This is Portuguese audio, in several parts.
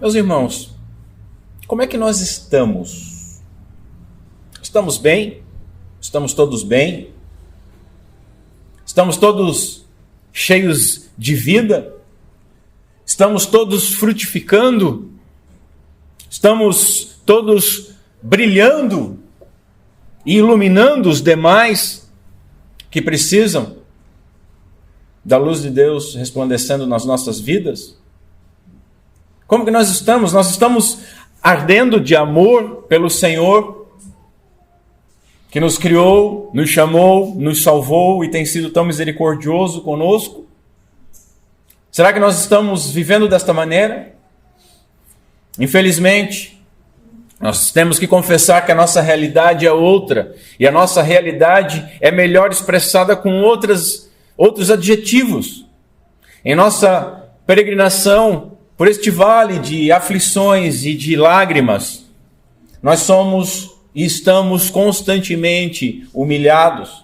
Meus irmãos, como é que nós estamos? Estamos bem? Estamos todos bem? Estamos todos cheios de vida? Estamos todos frutificando? Estamos todos brilhando e iluminando os demais que precisam da luz de Deus resplandecendo nas nossas vidas? Como que nós estamos? Nós estamos ardendo de amor pelo Senhor, que nos criou, nos chamou, nos salvou e tem sido tão misericordioso conosco? Será que nós estamos vivendo desta maneira? Infelizmente, nós temos que confessar que a nossa realidade é outra, e a nossa realidade é melhor expressada com outros adjetivos. Em nossa peregrinação por este vale de aflições e de lágrimas, nós somos e estamos constantemente humilhados.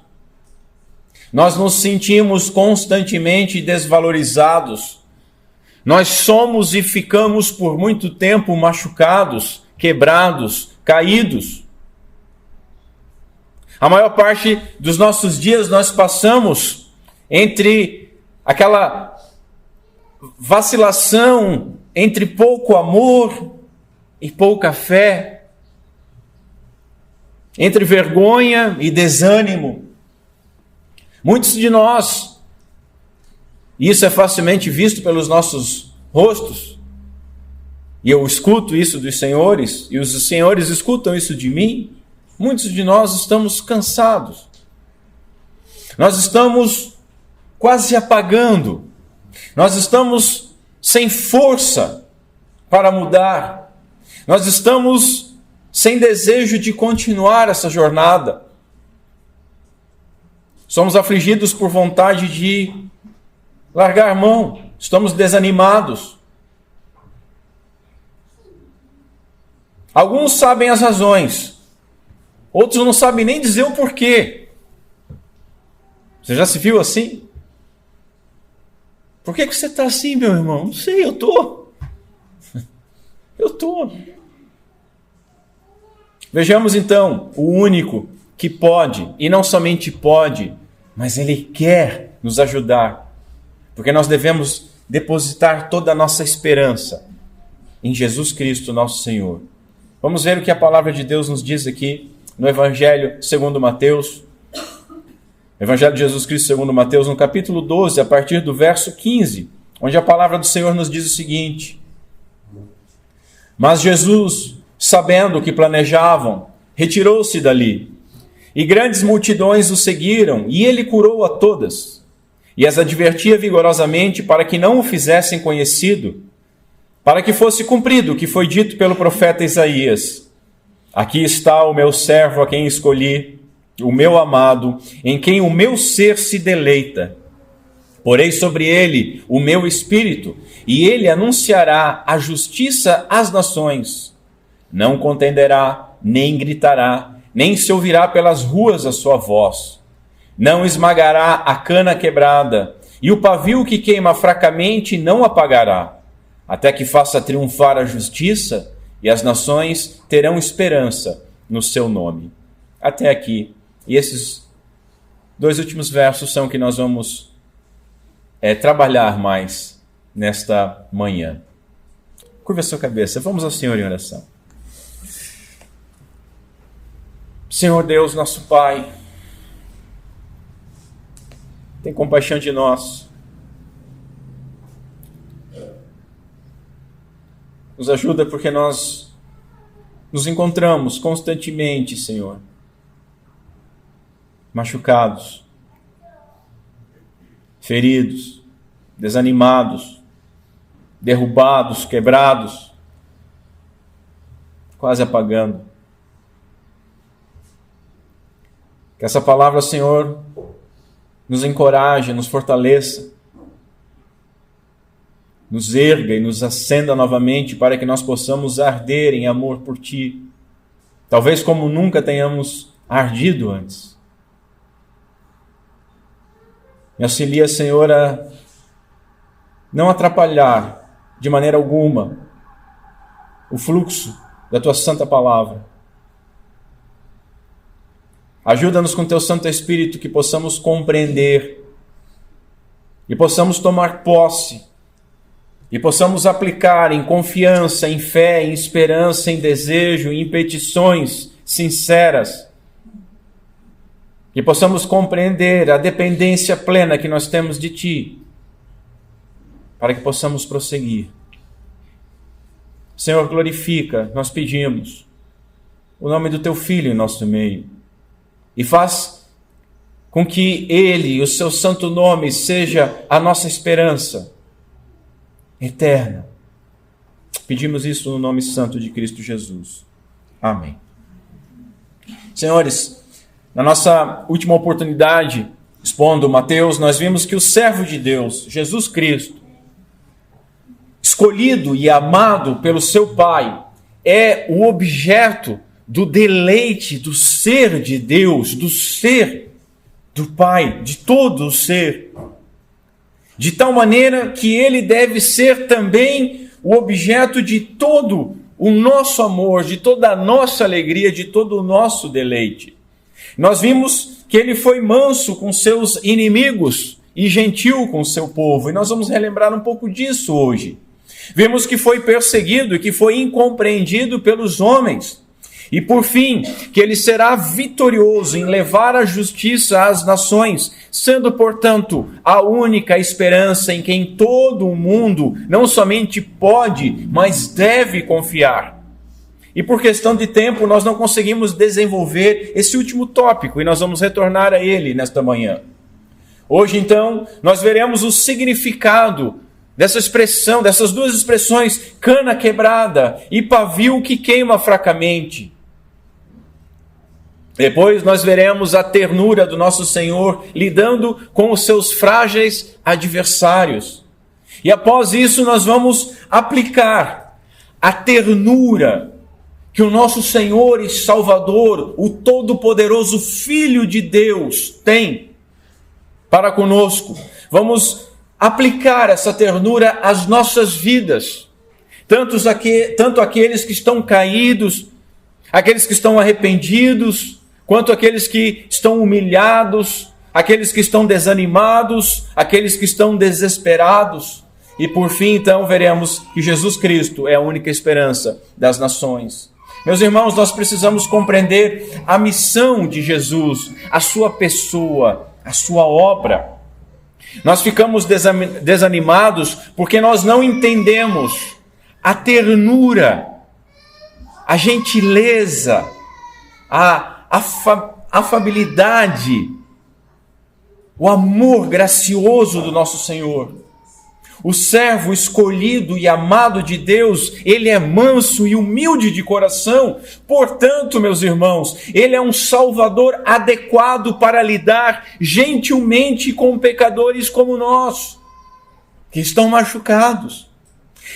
Nós nos sentimos constantemente desvalorizados. Nós somos e ficamos por muito tempo machucados, quebrados, caídos. A maior parte dos nossos dias nós passamos entre aquela vacilação entre pouco amor e pouca fé, entre vergonha e desânimo. Muitos de nós, e isso é facilmente visto pelos nossos rostos, e eu escuto isso dos senhores, e os senhores escutam isso de mim, muitos de nós estamos cansados. Nós estamos quase apagando. Nós estamos sem força para mudar. Nós estamos sem desejo de continuar essa jornada. Somos afligidos por vontade de largar mão. Estamos desanimados. Alguns sabem as razões. Outros não sabem nem dizer o porquê. Você já se viu assim? Por que você está assim, meu irmão? Não sei, eu estou. Eu estou. Vejamos então o único que pode, e não somente pode, mas Ele quer nos ajudar. Porque nós devemos depositar toda a nossa esperança em Jesus Cristo, nosso Senhor. Vamos ver o que a palavra de Deus nos diz aqui no Evangelho segundo Mateus. Evangelho de Jesus Cristo segundo Mateus, no capítulo 12, a partir do verso 15, onde a palavra do Senhor nos diz o seguinte: Mas Jesus, sabendo o que planejavam, retirou-se dali, e grandes multidões o seguiram, e ele curou a todas, e as advertia vigorosamente para que não o fizessem conhecido, para que fosse cumprido o que foi dito pelo profeta Isaías: Aqui está o meu servo a quem escolhi, o meu amado, em quem o meu ser se deleita. Porei sobre ele o meu espírito, e ele anunciará a justiça às nações. Não contenderá, nem gritará, nem se ouvirá pelas ruas a sua voz. Não esmagará a cana quebrada, e o pavio que queima fracamente não apagará, até que faça triunfar a justiça, e as nações terão esperança no seu nome. Até aqui. E esses dois últimos versos são que nós vamos trabalhar mais nesta manhã. Curva a sua cabeça. Vamos ao Senhor em oração. Senhor Deus, nosso Pai, tem compaixão de nós. Nos ajuda porque nós nos encontramos constantemente, Senhor, machucados, feridos, desanimados, derrubados, quebrados, quase apagando. Que essa palavra, Senhor, nos encoraje, nos fortaleça, nos erga e nos acenda novamente para que nós possamos arder em amor por Ti, talvez como nunca tenhamos ardido antes. Me auxilia, Senhor, a não atrapalhar de maneira alguma o fluxo da tua santa palavra. Ajuda-nos com teu Santo Espírito que possamos compreender e possamos tomar posse e possamos aplicar em confiança, em fé, em esperança, em desejo, em petições sinceras. E possamos compreender a dependência plena que nós temos de Ti, para que possamos prosseguir. Senhor, glorifica, nós pedimos, o nome do Teu Filho em nosso meio, e faz com que Ele, o Seu santo nome, seja a nossa esperança eterna. Pedimos isso no nome santo de Cristo Jesus. Amém. Senhores, na nossa última oportunidade, expondo Mateus, nós vimos que o servo de Deus, Jesus Cristo, escolhido e amado pelo seu Pai, é o objeto do deleite do ser de Deus, do ser do Pai, de todo o ser. De tal maneira que ele deve ser também o objeto de todo o nosso amor, de toda a nossa alegria, de todo o nosso deleite. Nós vimos que ele foi manso com seus inimigos e gentil com o seu povo, e nós vamos relembrar um pouco disso hoje. Vimos que foi perseguido e que foi incompreendido pelos homens. E por fim, que ele será vitorioso em levar a justiça às nações, sendo, portanto, a única esperança em quem todo o mundo não somente pode, mas deve confiar. E por questão de tempo, nós não conseguimos desenvolver esse último tópico, e nós vamos retornar a ele nesta manhã. Hoje, então, nós veremos o significado dessa expressão, dessas duas expressões, cana quebrada e pavio que queima fracamente. Depois nós veremos a ternura do nosso Senhor lidando com os seus frágeis adversários. E após isso nós vamos aplicar a ternura que o nosso Senhor e Salvador, o Todo-Poderoso Filho de Deus, tem para conosco. Vamos aplicar essa ternura às nossas vidas, tanto aqueles que estão caídos, aqueles que estão arrependidos, quanto aqueles que estão humilhados, aqueles que estão desanimados, aqueles que estão desesperados. E por fim, então, veremos que Jesus Cristo é a única esperança das nações. Meus irmãos, nós precisamos compreender a missão de Jesus, a sua pessoa, a sua obra. Nós ficamos desanimados porque nós não entendemos a ternura, a gentileza, a afabilidade, o amor gracioso do nosso Senhor. O servo escolhido e amado de Deus, ele é manso e humilde de coração. Portanto, meus irmãos, ele é um salvador adequado para lidar gentilmente com pecadores como nós, que estão machucados.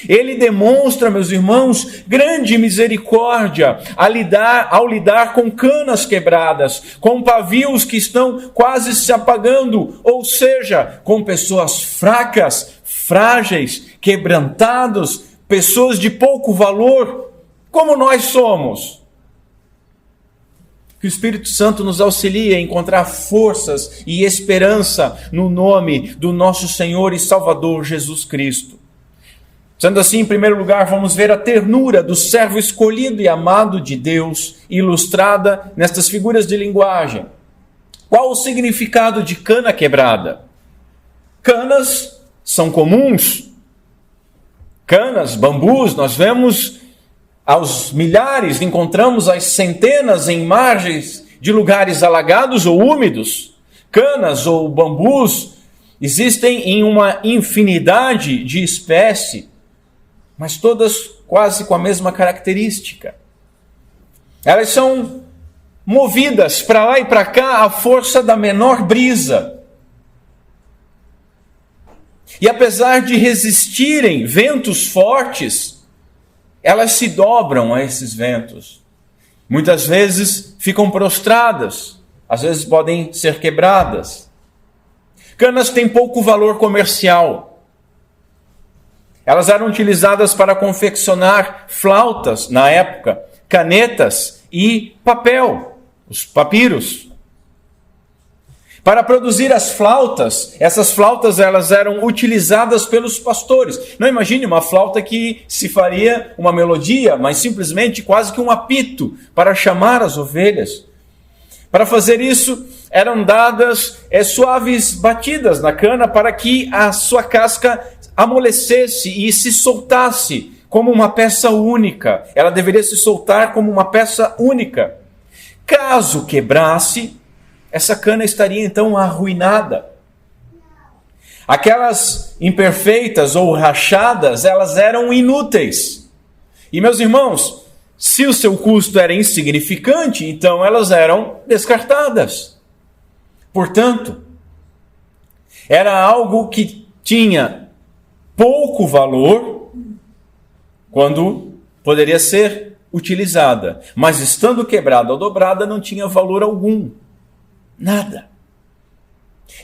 Ele demonstra, meus irmãos, grande misericórdia ao lidar com canas quebradas, com pavios que estão quase se apagando, ou seja, com pessoas fracas, frágeis, quebrantados, pessoas de pouco valor, como nós somos. Que o Espírito Santo nos auxilie a encontrar forças e esperança no nome do nosso Senhor e Salvador Jesus Cristo. Sendo assim, em primeiro lugar, vamos ver a ternura do servo escolhido e amado de Deus, ilustrada nestas figuras de linguagem. Qual o significado de cana quebrada? Canas são comuns. Canas, bambus, nós vemos aos milhares, encontramos as centenas em margens de lugares alagados ou úmidos. Canas ou bambus existem em uma infinidade de espécies, mas todas quase com a mesma característica. Elas são movidas para lá e para cá à força da menor brisa. E apesar de resistirem ventos fortes, elas se dobram a esses ventos. Muitas vezes ficam prostradas, às vezes podem ser quebradas. Canas têm pouco valor comercial. Elas eram utilizadas para confeccionar flautas na época, canetas e papel, os papiros. Para produzir as flautas, essas flautas elas eram utilizadas pelos pastores. Não imagine uma flauta que se faria uma melodia, mas simplesmente quase que um apito para chamar as ovelhas. Para fazer isso, eram dadas suaves batidas na cana para que a sua casca amolecesse e se soltasse como uma peça única. Ela deveria se soltar como uma peça única. Caso quebrasse, essa cana estaria então arruinada. Aquelas imperfeitas ou rachadas, elas eram inúteis. E meus irmãos, se o seu custo era insignificante, então elas eram descartadas. Portanto, era algo que tinha pouco valor quando poderia ser utilizada, mas estando quebrada ou dobrada não tinha valor algum. Nada.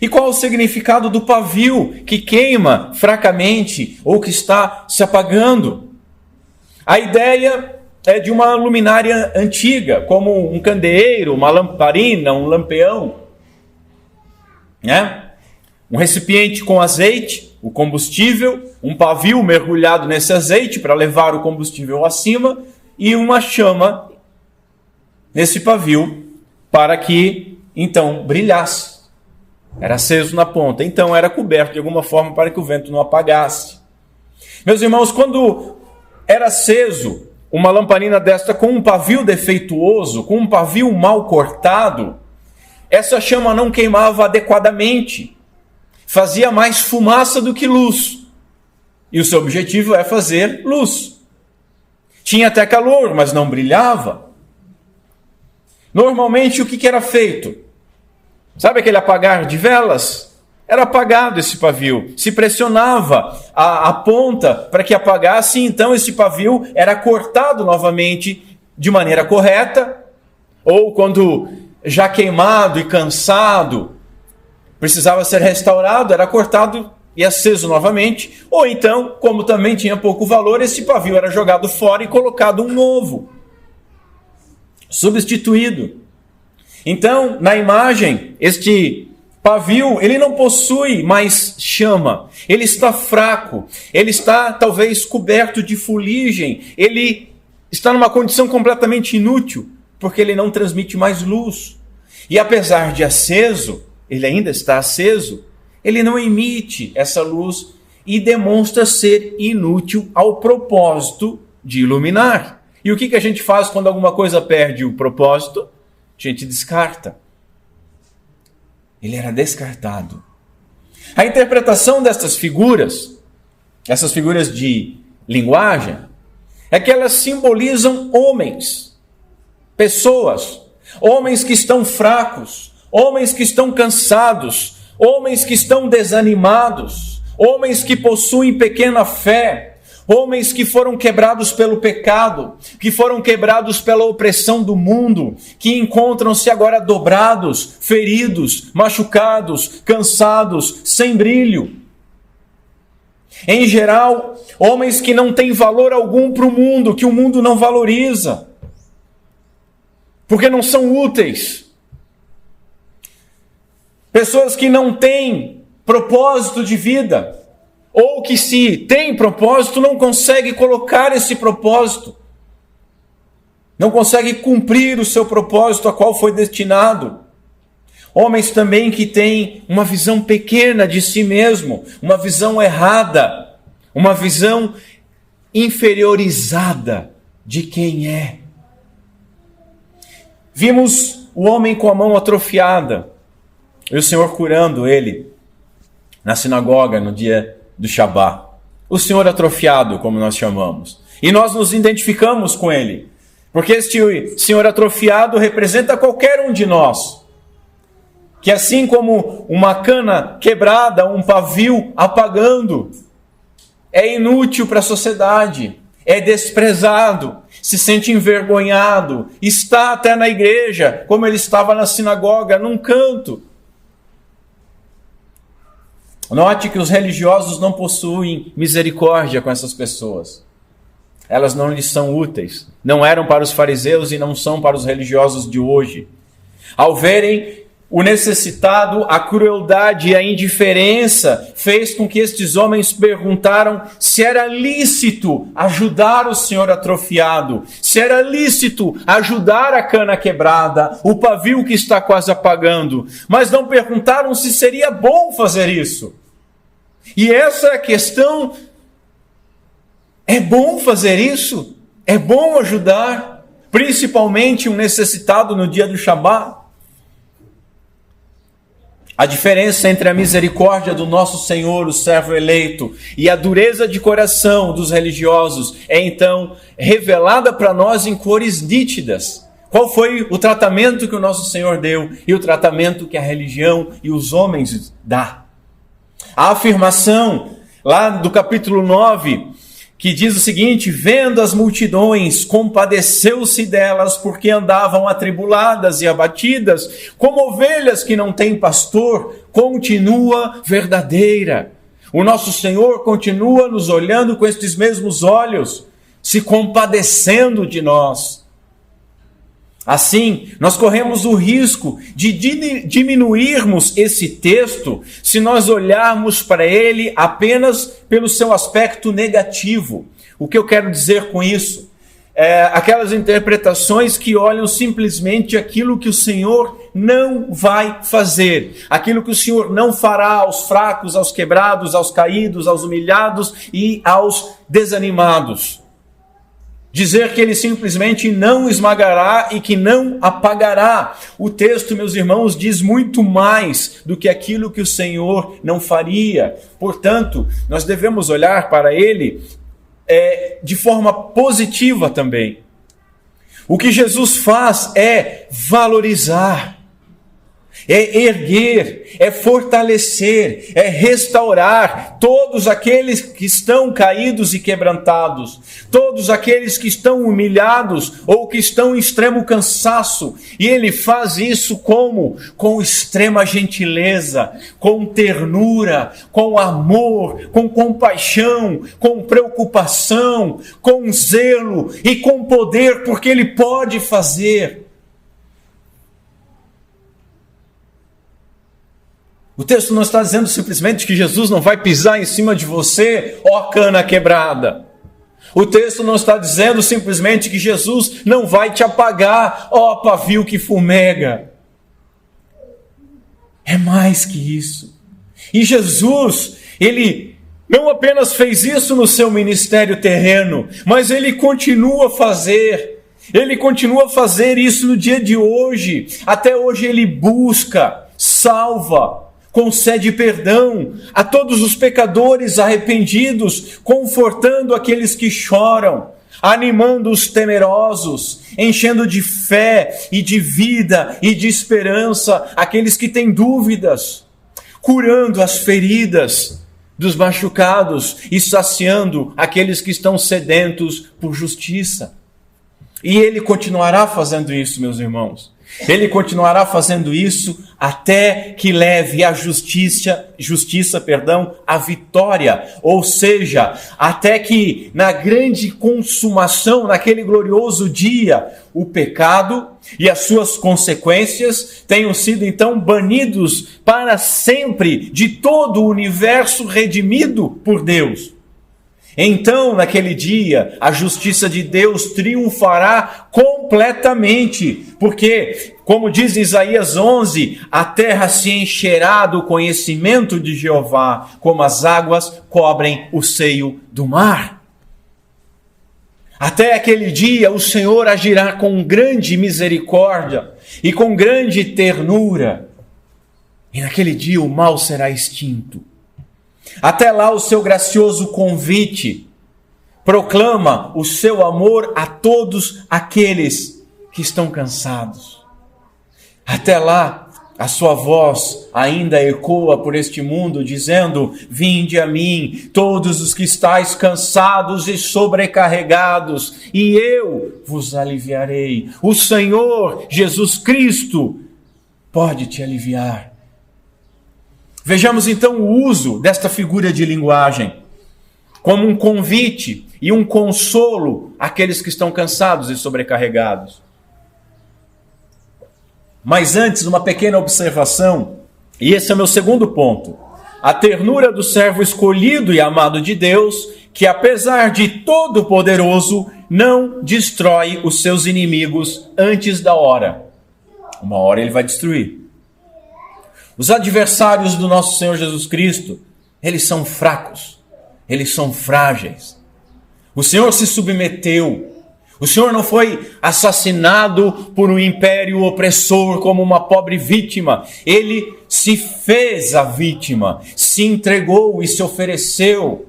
E qual o significado do pavio que queima fracamente ou que está se apagando? A ideia é de uma luminária antiga, como um candeeiro, uma lamparina, um lampião, né? Um recipiente com azeite, o combustível, um pavio mergulhado nesse azeite para levar o combustível acima e uma chama nesse pavio para que então brilhasse. Era aceso na ponta, então era coberto de alguma forma para que o vento não apagasse. Meus irmãos, quando era aceso uma lamparina desta com um pavio defeituoso, com um pavio mal cortado, essa chama não queimava adequadamente, fazia mais fumaça do que luz. E o seu objetivo é fazer luz. Tinha até calor, mas não brilhava. Normalmente o que era feito? Sabe aquele apagar de velas? Era apagado esse pavio. Se pressionava a ponta para que apagasse, então esse pavio era cortado novamente de maneira correta. Ou quando já queimado e cansado, precisava ser restaurado, era cortado e aceso novamente. Ou então, como também tinha pouco valor, esse pavio era jogado fora e colocado um novo, substituído. Então, na imagem, este pavio, ele não possui mais chama, ele está fraco, ele está talvez coberto de fuligem, ele está numa condição completamente inútil, porque ele não transmite mais luz. E apesar de aceso, ele ainda está aceso, ele não emite essa luz e demonstra ser inútil ao propósito de iluminar. E o que a gente faz quando alguma coisa perde o propósito? A gente descarta. Ele era descartado. A interpretação dessas figuras, essas figuras de linguagem, é que elas simbolizam homens, pessoas, homens que estão fracos, homens que estão cansados, homens que estão desanimados, homens que possuem pequena fé, homens que foram quebrados pelo pecado, que foram quebrados pela opressão do mundo, que encontram-se agora dobrados, feridos, machucados, cansados, sem brilho. Em geral, homens que não têm valor algum para o mundo, que o mundo não valoriza, porque não são úteis. Pessoas que não têm propósito de vida, ou que se tem propósito, não consegue colocar esse propósito, não consegue cumprir o seu propósito a qual foi destinado. Homens também que têm uma visão pequena de si mesmo, uma visão errada, uma visão inferiorizada de quem é. Vimos o homem com a mão atrofiada, e o Senhor curando ele na sinagoga no dia do Shabá. O Senhor atrofiado, como nós chamamos. E nós nos identificamos com ele, porque este Senhor atrofiado representa qualquer um de nós, que assim como uma cana quebrada, um pavio apagando, é inútil para a sociedade, é desprezado, se sente envergonhado, está até na igreja, como ele estava na sinagoga, num canto. Note que os religiosos não possuem misericórdia com essas pessoas. Elas não lhes são úteis. Não eram para os fariseus e não são para os religiosos de hoje. Ao verem o necessitado, a crueldade e a indiferença fez com que estes homens perguntaram se era lícito ajudar o senhor atrofiado, se era lícito ajudar a cana quebrada, o pavio que está quase apagando, mas não perguntaram se seria bom fazer isso. E essa é a questão. É bom fazer isso? É bom ajudar, principalmente um necessitado no dia do Shabat? A diferença entre a misericórdia do nosso Senhor, o servo eleito, e a dureza de coração dos religiosos é então revelada para nós em cores nítidas. Qual foi o tratamento que o nosso Senhor deu e o tratamento que a religião e os homens dão? A afirmação lá do capítulo 9, que diz o seguinte: vendo as multidões, compadeceu-se delas, porque andavam atribuladas e abatidas, como ovelhas que não têm pastor, continua verdadeira. O nosso Senhor continua nos olhando com estes mesmos olhos, se compadecendo de nós. Assim, nós corremos o risco de diminuirmos esse texto se nós olharmos para ele apenas pelo seu aspecto negativo. O que eu quero dizer com isso? Aquelas interpretações que olham simplesmente aquilo que o Senhor não vai fazer, aquilo que o Senhor não fará aos fracos, aos quebrados, aos caídos, aos humilhados e aos desanimados. Dizer que ele simplesmente não esmagará e que não apagará. O texto, meus irmãos, diz muito mais do que aquilo que o Senhor não faria. Portanto, nós devemos olhar para ele de forma positiva também. O que Jesus faz é valorizar, é erguer, é fortalecer, é restaurar todos aqueles que estão caídos e quebrantados, todos aqueles que estão humilhados ou que estão em extremo cansaço. E ele faz isso como? Com extrema gentileza, com ternura, com amor, com compaixão, com preocupação, com zelo e com poder, porque ele pode fazer. O texto não está dizendo simplesmente que Jesus não vai pisar em cima de você, ó cana quebrada. O texto não está dizendo simplesmente que Jesus não vai te apagar, ó pavio que fumega. É mais que isso. E Jesus, ele não apenas fez isso no seu ministério terreno, mas ele continua a fazer. Ele continua a fazer isso no dia de hoje. Até hoje ele busca, salva, concede perdão a todos os pecadores arrependidos, confortando aqueles que choram, animando os temerosos, enchendo de fé e de vida e de esperança aqueles que têm dúvidas, curando as feridas dos machucados e saciando aqueles que estão sedentos por justiça. E ele continuará fazendo isso, meus irmãos. Ele continuará fazendo isso até que leve a justiça, à vitória. Ou seja, até que na grande consumação, naquele glorioso dia, o pecado e as suas consequências tenham sido então banidos para sempre de todo o universo redimido por Deus. Então, naquele dia, a justiça de Deus triunfará completamente, porque, como diz Isaías 11, a terra se encherá do conhecimento de Jeová, como as águas cobrem o seio do mar. Até aquele dia, o Senhor agirá com grande misericórdia e com grande ternura, e naquele dia o mal será extinto. Até lá o seu gracioso convite proclama o seu amor a todos aqueles que estão cansados. Até lá a sua voz ainda ecoa por este mundo dizendo: vinde a mim todos os que estáis cansados e sobrecarregados, e eu vos aliviarei. O Senhor Jesus Cristo pode te aliviar. Vejamos então o uso desta figura de linguagem como um convite e um consolo àqueles que estão cansados e sobrecarregados. Mas antes, uma pequena observação, e esse é o meu segundo ponto. A ternura do servo escolhido e amado de Deus, que apesar de todo-poderoso, não destrói os seus inimigos antes da hora. Uma hora ele vai destruir. Os adversários do nosso Senhor Jesus Cristo, eles são fracos, eles são frágeis. O Senhor se submeteu. O Senhor não foi assassinado por um império opressor como uma pobre vítima. Ele se fez a vítima, se entregou e se ofereceu.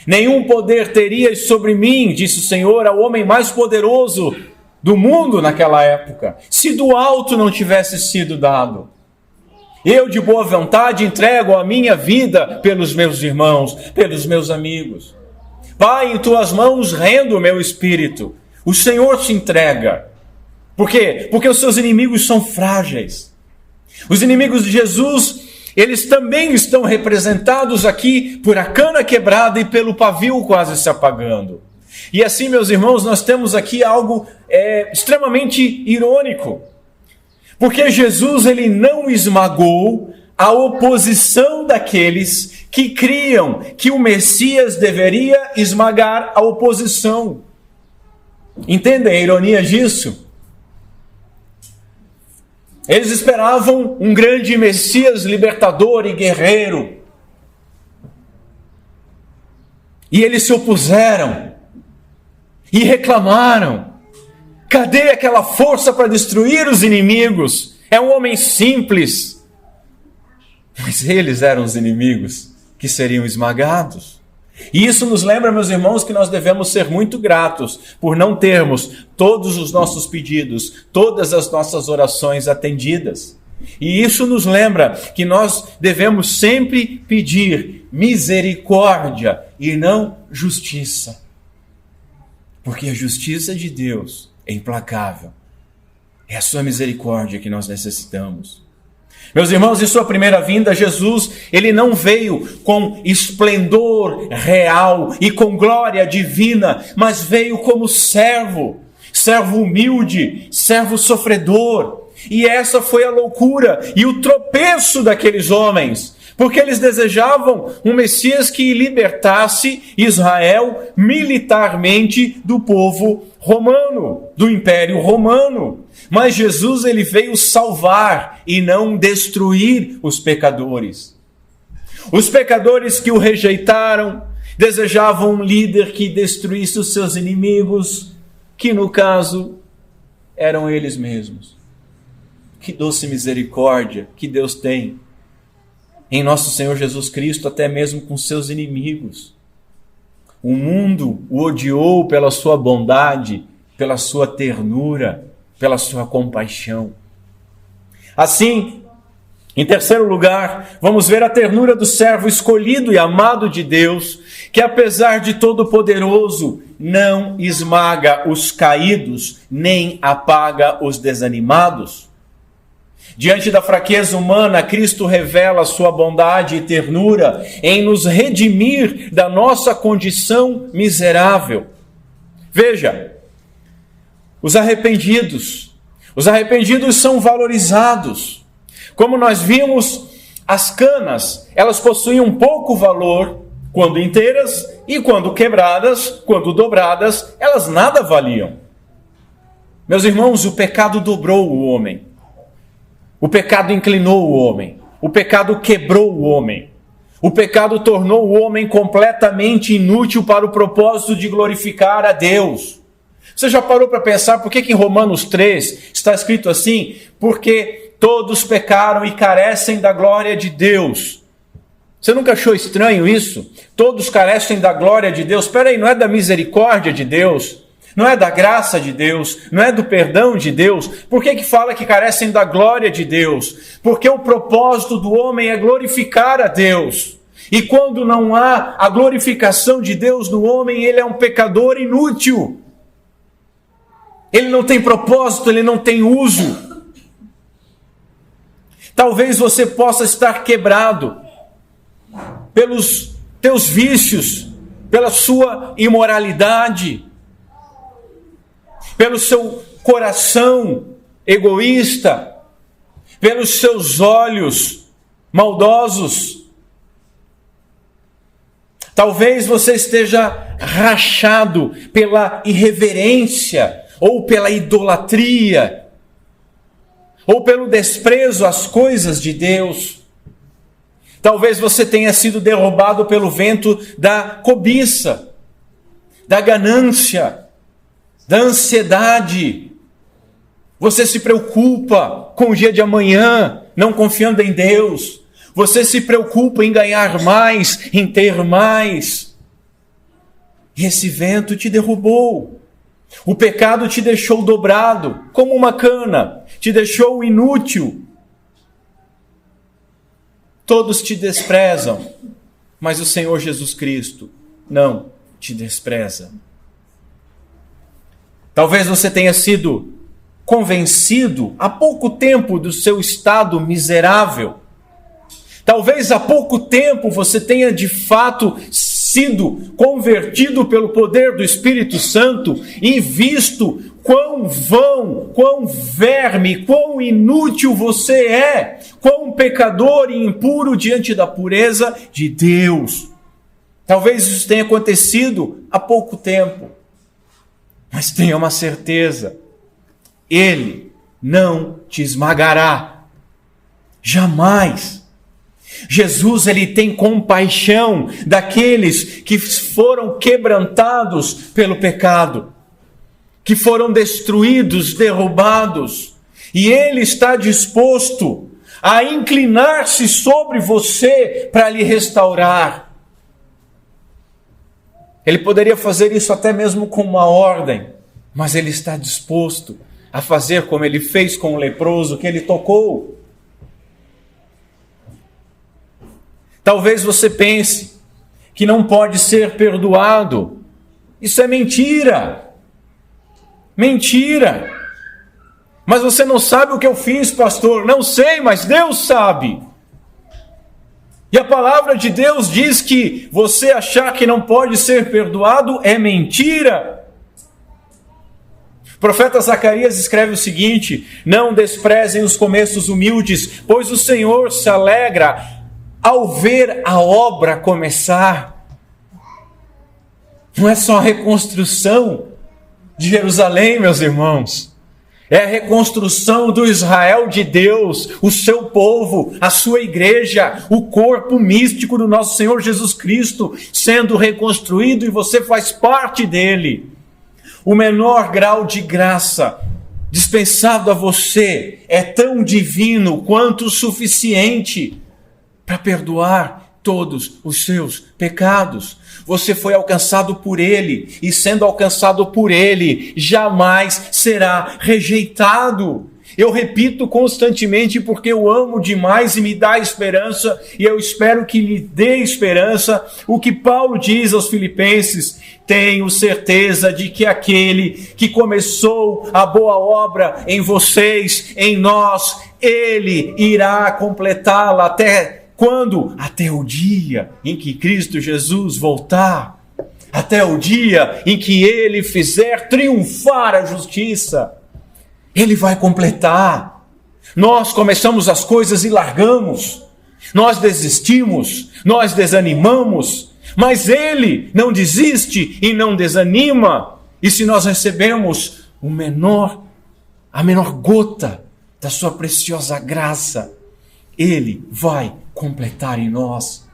Nenhum poder terias sobre mim, disse o Senhor ao homem mais poderoso do mundo naquela época, se do alto não tivesse sido dado. Eu de boa vontade entrego a minha vida pelos meus irmãos, pelos meus amigos. Pai, em tuas mãos rendo o meu espírito. O Senhor se entrega. Por quê? Porque os seus inimigos são frágeis. Os inimigos de Jesus, eles também estão representados aqui por a cana quebrada e pelo pavio quase se apagando. E assim, meus irmãos, nós temos aqui algo extremamente irônico. Porque Jesus, ele não esmagou a oposição daqueles que criam que o Messias deveria esmagar a oposição. Entendem a ironia disso? Eles esperavam um grande Messias libertador e guerreiro. E eles se opuseram e reclamaram. Cadê aquela força para destruir os inimigos? É um homem simples. Mas eles eram os inimigos que seriam esmagados. E isso nos lembra, meus irmãos, que nós devemos ser muito gratos por não termos todos os nossos pedidos, todas as nossas orações atendidas. E isso nos lembra que nós devemos sempre pedir misericórdia e não justiça. Porque a justiça de Deus é implacável. É a sua misericórdia que nós necessitamos. Meus irmãos, em sua primeira vinda, Jesus, ele não veio com esplendor real e com glória divina, mas veio como servo humilde, servo sofredor. E essa foi a loucura e o tropeço daqueles homens, porque eles desejavam um Messias que libertasse Israel militarmente do povo romano, do Império Romano. Mas Jesus, ele veio salvar e não destruir os pecadores. Os pecadores que o rejeitaram desejavam um líder que destruísse os seus inimigos, que no caso eram eles mesmos. Que doce misericórdia que Deus tem em nosso Senhor Jesus Cristo, até mesmo com seus inimigos. O mundo o odiou pela sua bondade, pela sua ternura, pela sua compaixão. Assim, em terceiro lugar, vamos ver a ternura do servo escolhido e amado de Deus, que apesar de todo-poderoso, não esmaga os caídos, nem apaga os desanimados. Diante da fraqueza humana, Cristo revela sua bondade e ternura em nos redimir da nossa condição miserável. Veja, os arrependidos são valorizados. Como nós vimos, as canas, elas possuíam pouco valor quando inteiras e quando quebradas, quando dobradas, elas nada valiam. Meus irmãos, o pecado dobrou o homem. O pecado inclinou o homem. O pecado quebrou o homem. O pecado tornou o homem completamente inútil para o propósito de glorificar a Deus. Você já parou para pensar por que em Romanos 3 está escrito assim? Porque todos pecaram e carecem da glória de Deus. Você nunca achou estranho isso? Todos carecem da glória de Deus. Espera aí, não é da misericórdia de Deus? Não é da graça de Deus? Não é do perdão de Deus? Por que fala que carecem da glória de Deus? Porque o propósito do homem é glorificar a Deus. E quando não há a glorificação de Deus no homem, ele é um pecador inútil. Ele não tem propósito, ele não tem uso. Talvez você possa estar quebrado. pelos teus vícios, pela sua imoralidade, pelo seu coração egoísta, pelos seus olhos maldosos. Talvez você esteja rachado pela irreverência, ou pela idolatria, ou pelo desprezo às coisas de Deus. Talvez você tenha sido derrubado pelo vento da cobiça, da ganância, da ansiedade. Você se preocupa com o dia de amanhã, não confiando em Deus. Você se preocupa em ganhar mais, em ter mais. E esse vento te derrubou. O pecado te deixou dobrado, como uma cana, te deixou inútil. Todos te desprezam, mas o Senhor Jesus Cristo não te despreza. Talvez você tenha sido convencido há pouco tempo do seu estado miserável. Talvez há pouco tempo você tenha de fato sido convertido pelo poder do Espírito Santo e visto quão vão, quão verme, quão inútil você é, quão pecador e impuro diante da pureza de Deus. Talvez isso tenha acontecido há pouco tempo, mas tenha uma certeza, Ele não te esmagará, jamais. Jesus, Ele tem compaixão daqueles que foram quebrantados pelo pecado, que foram destruídos, derrubados, e Ele está disposto a inclinar-se sobre você para lhe restaurar. Ele poderia fazer isso até mesmo com uma ordem, mas Ele está disposto a fazer como Ele fez com o leproso que Ele tocou. Talvez você pense que não pode ser perdoado. Isso é mentira. Mentira. Mas você não sabe o que eu fiz, pastor. Não sei, mas Deus sabe. E a palavra de Deus diz que você achar que não pode ser perdoado é mentira. O profeta Zacarias escreve o seguinte: não desprezem os começos humildes, pois o Senhor se alegra ao ver a obra começar. Não é só a reconstrução de Jerusalém, meus irmãos. É a reconstrução do Israel de Deus, o seu povo, a sua igreja, o corpo místico do nosso Senhor Jesus Cristo sendo reconstruído, e você faz parte dele. O menor grau de graça dispensado a você é tão divino quanto o suficiente para perdoar todos os seus pecados. Você foi alcançado por Ele, e sendo alcançado por Ele, jamais será rejeitado. Eu repito constantemente porque eu amo demais e me dá esperança, e eu espero que lhe dê esperança o que Paulo diz aos Filipenses: tenho certeza de que aquele que começou a boa obra em vocês, em nós, Ele irá completá-la até quando? Até o dia em que Cristo Jesus voltar. Até o dia em que Ele fizer triunfar a justiça. Ele vai completar. Nós começamos as coisas e largamos. Nós desistimos. Nós desanimamos. Mas Ele não desiste e não desanima. E se nós recebemos a menor gota da sua preciosa graça, Ele vai completar em nós.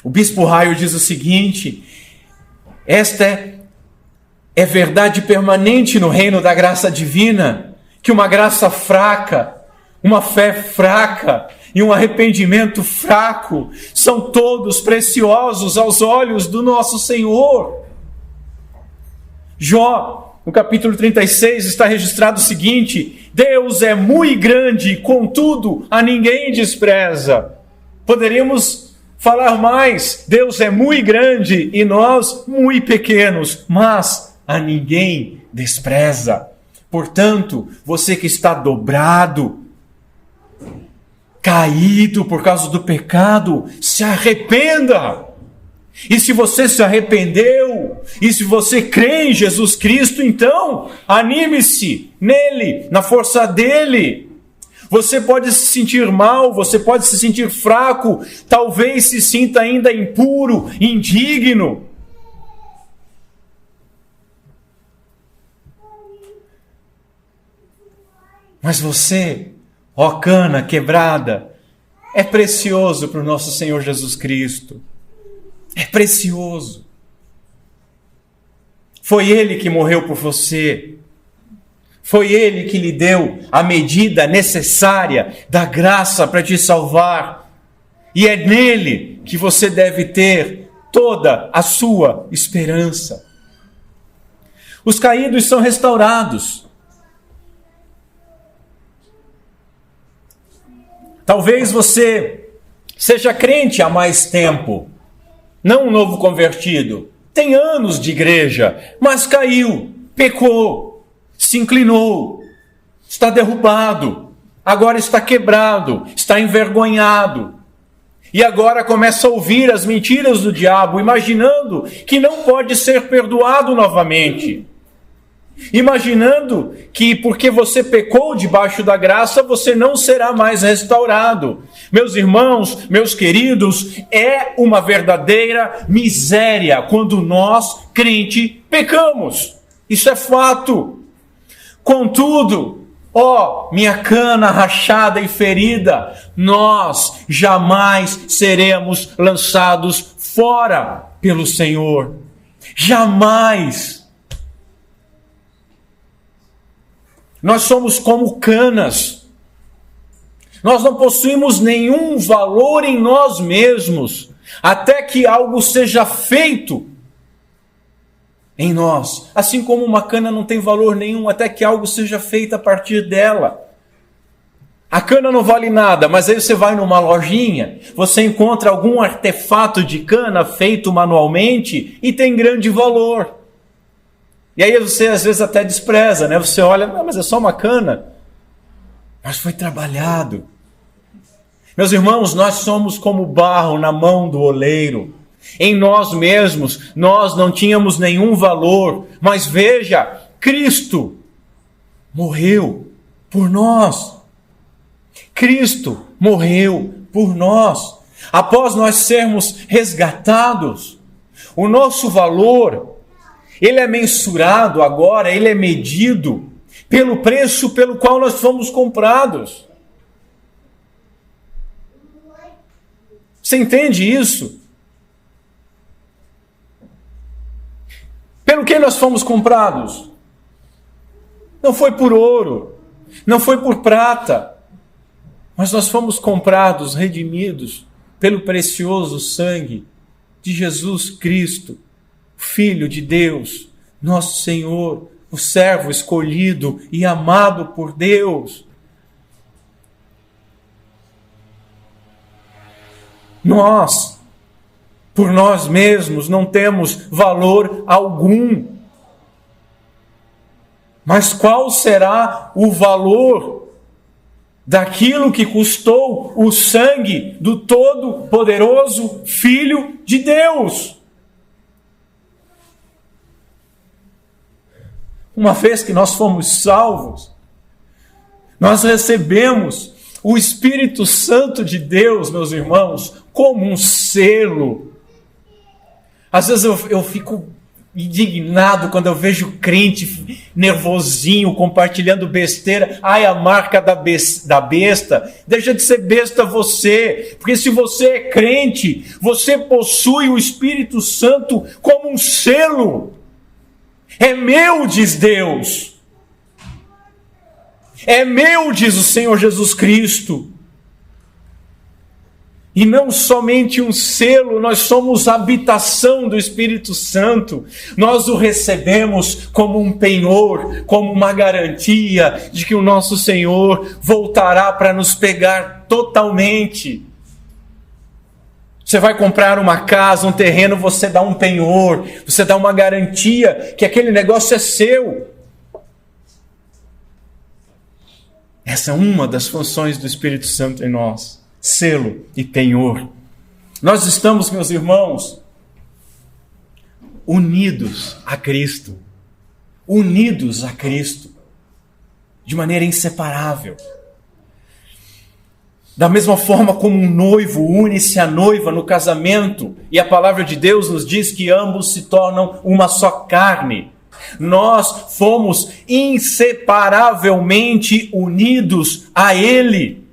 O bispo Raio diz o seguinte: esta é verdade permanente no reino da graça divina, que uma graça fraca, uma fé fraca e um arrependimento fraco são todos preciosos aos olhos do nosso Senhor. Jó, no capítulo 36, está registrado o seguinte: Deus é muito grande, contudo a ninguém despreza. Poderíamos falar mais: Deus é muito grande e nós muito pequenos, mas a ninguém despreza. Portanto, você que está dobrado, caído por causa do pecado, se arrependa. E se você se arrependeu, e se você crê em Jesus Cristo, então anime-se nele, na força dele. Você pode se sentir mal, você pode se sentir fraco, talvez se sinta ainda impuro, indigno. Mas você, ó cana quebrada, é precioso para o nosso Senhor Jesus Cristo. É precioso. Foi Ele que morreu por você. Foi Ele que lhe deu a medida necessária da graça para te salvar. E é nele que você deve ter toda a sua esperança. Os caídos são restaurados. Talvez você seja crente há mais tempo, não um novo convertido. Tem anos de igreja, mas caiu, pecou, se inclinou, está derrubado, agora está quebrado, está envergonhado. E agora começa a ouvir as mentiras do diabo, imaginando que não pode ser perdoado novamente. Imaginando que porque você pecou debaixo da graça, você não será mais restaurado. Meus irmãos, meus queridos, é uma verdadeira miséria quando nós, crente, pecamos. Isso é fato. Contudo, ó, minha cana rachada e ferida, nós jamais seremos lançados fora pelo Senhor. Jamais. Nós somos como canas. Nós não possuímos nenhum valor em nós mesmos, até que algo seja feito em nós. Assim como uma cana não tem valor nenhum, até que algo seja feito a partir dela. A cana não vale nada, mas aí você vai numa lojinha, você encontra algum artefato de cana feito manualmente e tem grande valor. E aí você às vezes até despreza, né? Você olha, mas é só uma cana. Mas foi trabalhado. Meus irmãos, nós somos como barro na mão do oleiro. Em nós mesmos, nós não tínhamos nenhum valor. Mas veja, Cristo morreu por nós. Cristo morreu por nós. Após nós sermos resgatados, o nosso valor, ele é mensurado agora, ele é medido pelo preço pelo qual nós fomos comprados. Você entende isso? Pelo que nós fomos comprados? Não foi por ouro, não foi por prata, mas nós fomos comprados, redimidos pelo precioso sangue de Jesus Cristo, Filho de Deus, nosso Senhor, o servo escolhido e amado por Deus. Nós, por nós mesmos, não temos valor algum. Mas qual será o valor daquilo que custou o sangue do Todo-Poderoso Filho de Deus? Uma vez que nós fomos salvos, nós recebemos o Espírito Santo de Deus, meus irmãos, como um selo. Às vezes eu fico indignado quando eu vejo crente nervosinho, compartilhando besteira. Ai, a marca da besta. Deixa de ser besta você, porque se você é crente, você possui o Espírito Santo como um selo. É meu, diz Deus. É meu, diz o Senhor Jesus Cristo. E não somente um selo, nós somos habitação do Espírito Santo. Nós o recebemos como um penhor, como uma garantia de que o nosso Senhor voltará para nos pegar totalmente. Você vai comprar uma casa, um terreno, você dá um penhor, você dá uma garantia que aquele negócio é seu. Essa é uma das funções do Espírito Santo em nós, selo e penhor. Nós estamos, meus irmãos, unidos a Cristo, de maneira inseparável. Da mesma forma como um noivo une-se à noiva no casamento, e a palavra de Deus nos diz que ambos se tornam uma só carne, nós fomos inseparavelmente unidos a Ele.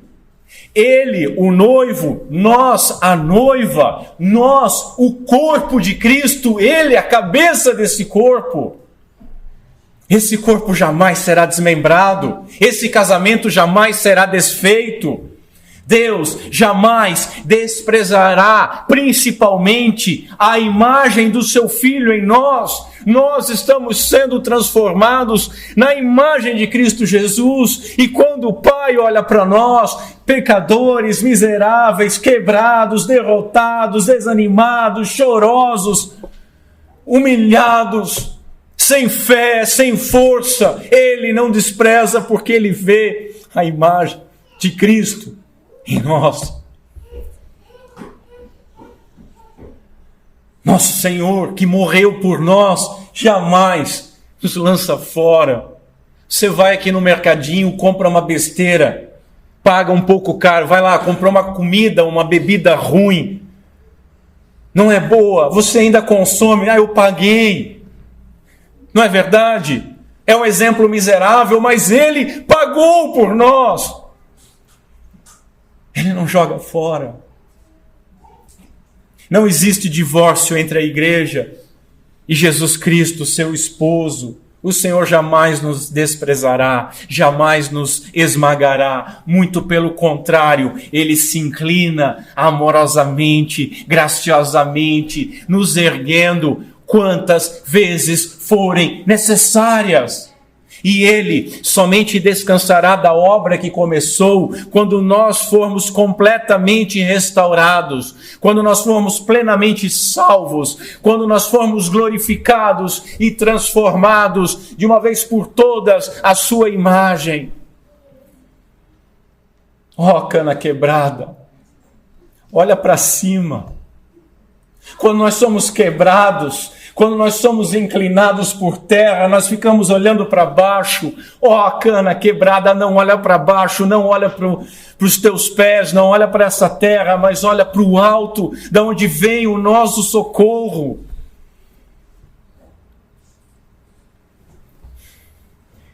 Ele, o noivo, nós, a noiva, nós, o corpo de Cristo, Ele, a cabeça desse corpo. Esse corpo jamais será desmembrado, esse casamento jamais será desfeito. Deus jamais desprezará, principalmente, a imagem do seu Filho em nós. Nós estamos sendo transformados na imagem de Cristo Jesus. E quando o Pai olha para nós, pecadores, miseráveis, quebrados, derrotados, desanimados, chorosos, humilhados, sem fé, sem força, Ele não despreza porque Ele vê a imagem de Cristo em nós. Nosso Senhor, que morreu por nós, jamais nos lança fora. Você vai aqui no mercadinho, compra uma besteira, paga um pouco caro, vai lá, comprou uma comida, uma bebida ruim, não é boa, você ainda consome, eu paguei. Não é verdade? É um exemplo miserável, mas Ele pagou por nós. Ele não joga fora. Não existe divórcio entre a igreja e Jesus Cristo, seu esposo. O Senhor jamais nos desprezará, jamais nos esmagará. Muito pelo contrário, Ele se inclina amorosamente, graciosamente, nos erguendo quantas vezes forem necessárias. E Ele somente descansará da obra que começou quando nós formos completamente restaurados, quando nós formos plenamente salvos, quando nós formos glorificados e transformados de uma vez por todas à sua imagem. Ó, cana quebrada, olha para cima. Quando nós somos quebrados, quando nós somos inclinados por terra, nós ficamos olhando para baixo. Ó, cana quebrada, não olha para baixo, não olha para os teus pés, não olha para essa terra, mas olha para o alto, da onde vem o nosso socorro.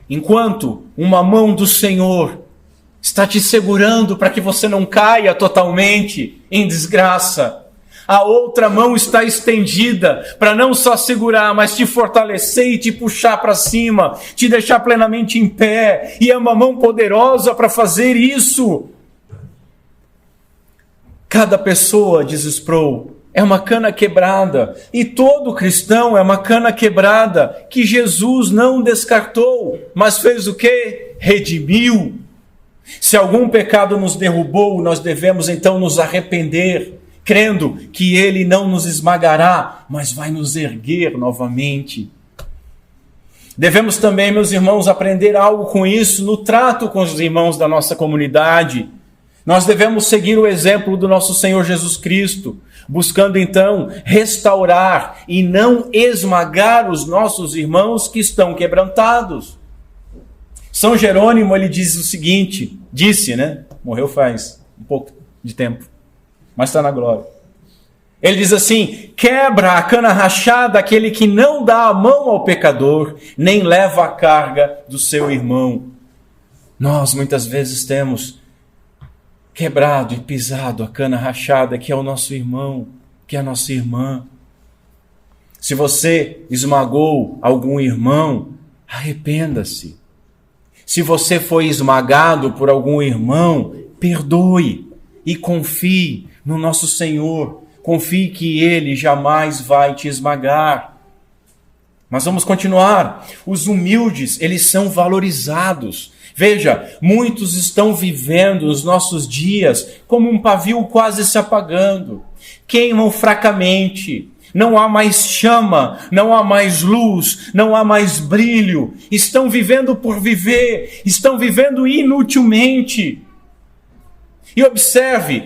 Enquanto uma mão do Senhor está te segurando para que você não caia totalmente em desgraça, a outra mão está estendida para não só segurar, mas te fortalecer e te puxar para cima, te deixar plenamente em pé. E é uma mão poderosa para fazer isso. Cada pessoa, diz Sproul, é uma cana quebrada. E todo cristão é uma cana quebrada que Jesus não descartou, mas fez o quê? Redimiu. Se algum pecado nos derrubou, nós devemos então nos arrepender, crendo que Ele não nos esmagará, mas vai nos erguer novamente. Devemos também, meus irmãos, aprender algo com isso no trato com os irmãos da nossa comunidade. Nós devemos seguir o exemplo do nosso Senhor Jesus Cristo, buscando então restaurar e não esmagar os nossos irmãos que estão quebrantados. São Jerônimo, ele diz o seguinte, morreu faz um pouco de tempo, mas está na glória. Ele diz assim: quebra a cana rachada aquele que não dá a mão ao pecador, nem leva a carga do seu irmão. Nós muitas vezes temos quebrado e pisado a cana rachada que é o nosso irmão, que é a nossa irmã. Se você esmagou algum irmão, arrependa-se. Se você foi esmagado por algum irmão, perdoe e confie no nosso Senhor. Confie que Ele jamais vai te esmagar. Mas vamos continuar. Os humildes, eles são valorizados. Veja, muitos estão vivendo os nossos dias como um pavio quase se apagando. Queimam fracamente, Não há mais chama, não há mais luz, não há mais brilho. Estão vivendo por viver, estão vivendo inutilmente. E observe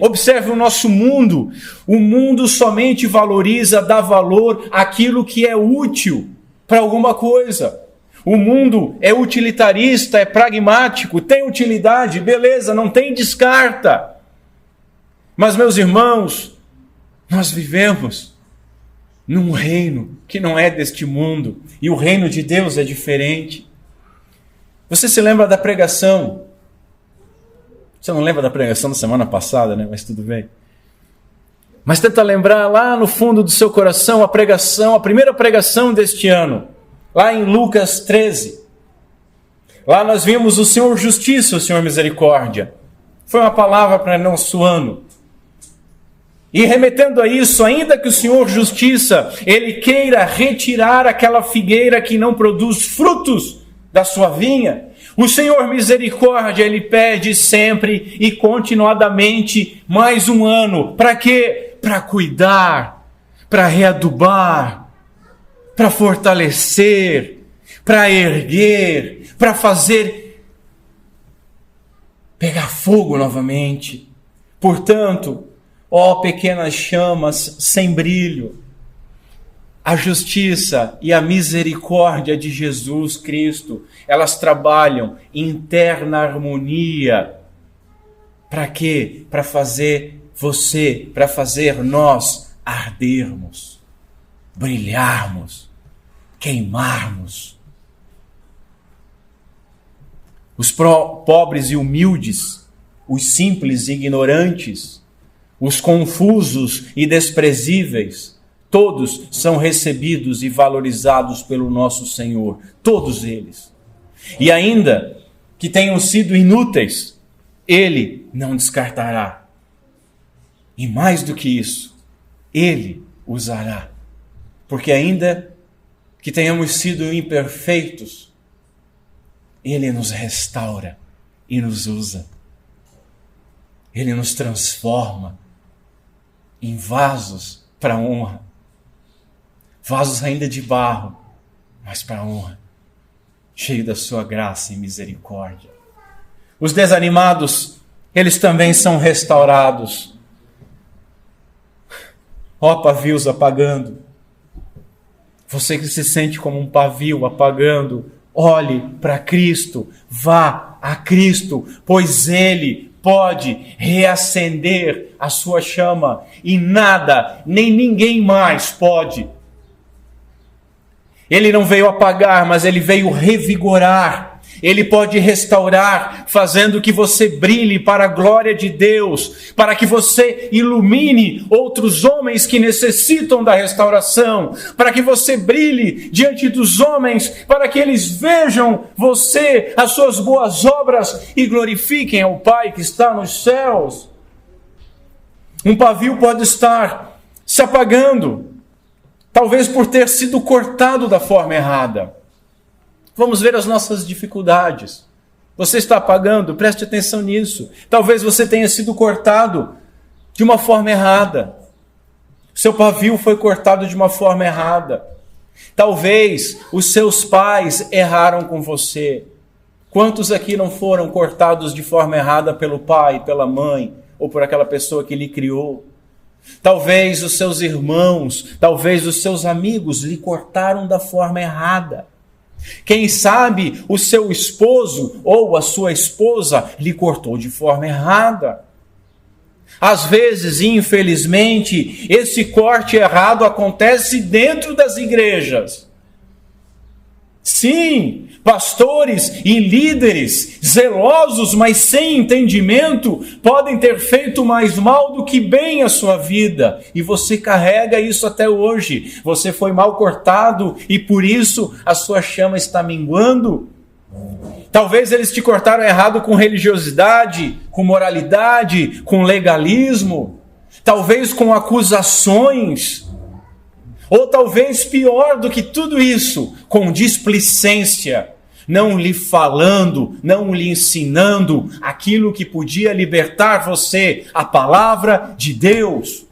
o nosso mundo. O mundo somente valoriza, dá valor àquilo que é útil para alguma coisa. O mundo é utilitarista, é pragmático, tem utilidade, beleza, não tem, descarta. Mas, meus irmãos, nós vivemos num reino que não é deste mundo, e o reino de Deus é diferente. Você se lembra da pregação? Você não lembra da pregação da semana passada, né? Mas tudo bem. Mas tenta lembrar lá no fundo do seu coração a primeira pregação deste ano, lá em Lucas 13. Lá nós vimos o Senhor Justiça, o Senhor Misericórdia. Foi uma palavra para nosso ano. E remetendo a isso, ainda que o Senhor Justiça, Ele queira retirar aquela figueira que não produz frutos da sua vinha, o Senhor Misericórdia, Ele pede sempre e continuadamente mais um ano. Para quê? Para cuidar, para readubar, para fortalecer, para erguer, para fazer pegar fogo novamente. Portanto, ó pequenas chamas sem brilho, a justiça e a misericórdia de Jesus Cristo, elas trabalham em interna harmonia. Para quê? Para fazer nós ardermos, brilharmos, queimarmos. Os pobres e humildes, os simples e ignorantes, os confusos e desprezíveis, todos são recebidos e valorizados pelo nosso Senhor, todos eles. E ainda que tenham sido inúteis, Ele não descartará. E mais do que isso, Ele usará. Porque ainda que tenhamos sido imperfeitos, Ele nos restaura e nos usa. Ele nos transforma em vasos para a honra. Vasos ainda de barro, mas para a honra. Cheio da sua graça e misericórdia. Os desanimados, eles também são restaurados. Ó pavios apagando. Você que se sente como um pavio apagando, olhe para Cristo, vá a Cristo, pois Ele pode reacender a sua chama e nada, nem ninguém mais pode. Ele não veio apagar, mas Ele veio revigorar. Ele pode restaurar, fazendo que você brilhe para a glória de Deus, para que você ilumine outros homens que necessitam da restauração, para que você brilhe diante dos homens, para que eles vejam você, as suas boas obras e glorifiquem ao Pai que está nos céus. Um pavio pode estar se apagando, talvez por ter sido cortado da forma errada. Vamos ver as nossas dificuldades. Você está apagando? Preste atenção nisso. Talvez você tenha sido cortado de uma forma errada. Seu pavio foi cortado de uma forma errada. Talvez os seus pais erraram com você. Quantos aqui não foram cortados de forma errada pelo pai, pela mãe, ou por aquela pessoa que lhe criou? Talvez os seus irmãos, talvez os seus amigos lhe cortaram da forma errada. Quem sabe o seu esposo ou a sua esposa lhe cortou de forma errada. Às vezes, infelizmente, esse corte errado acontece dentro das igrejas. Sim, pastores e líderes zelosos, mas sem entendimento, podem ter feito mais mal do que bem à sua vida. E você carrega isso até hoje. Você foi mal cortado e por isso a sua chama está minguando. Talvez eles te cortaram errado com religiosidade, com moralidade, com legalismo. Talvez com acusações. Ou talvez pior do que tudo isso, com displicência, não lhe falando, não lhe ensinando aquilo que podia libertar você, a palavra de Deus.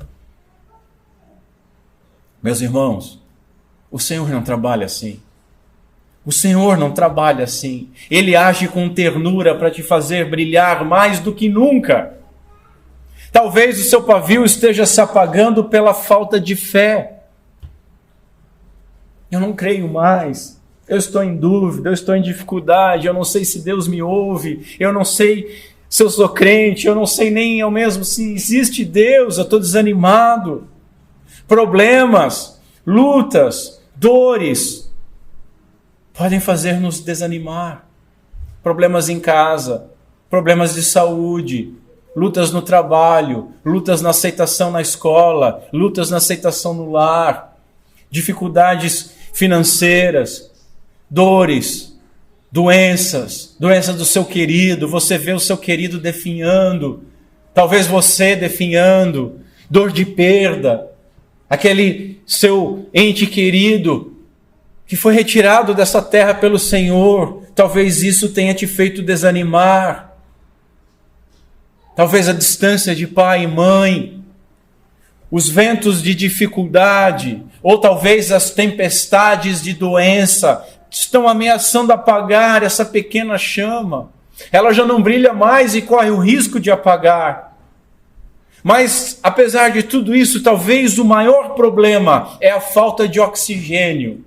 Meus irmãos, o Senhor não trabalha assim. O Senhor não trabalha assim. Ele age com ternura para te fazer brilhar mais do que nunca. Talvez o seu pavio esteja se apagando pela falta de fé. Eu não creio mais. Eu estou em dúvida, eu estou em dificuldade, eu não sei se Deus me ouve, eu não sei se eu sou crente, eu não sei nem eu mesmo se existe Deus, eu estou desanimado. Problemas, lutas, dores podem fazer-nos desanimar. Problemas em casa, problemas de saúde, lutas no trabalho, lutas na aceitação na escola, lutas na aceitação no lar, dificuldades financeiras, dores, doenças do seu querido, você vê o seu querido definhando, talvez você definhando, dor de perda, aquele seu ente querido que foi retirado dessa terra pelo Senhor, talvez isso tenha te feito desanimar, talvez a distância de pai e mãe, os ventos de dificuldade, ou talvez as tempestades de doença, estão ameaçando apagar essa pequena chama. Ela já não brilha mais e corre o risco de apagar. Mas, apesar de tudo isso, talvez o maior problema é a falta de oxigênio.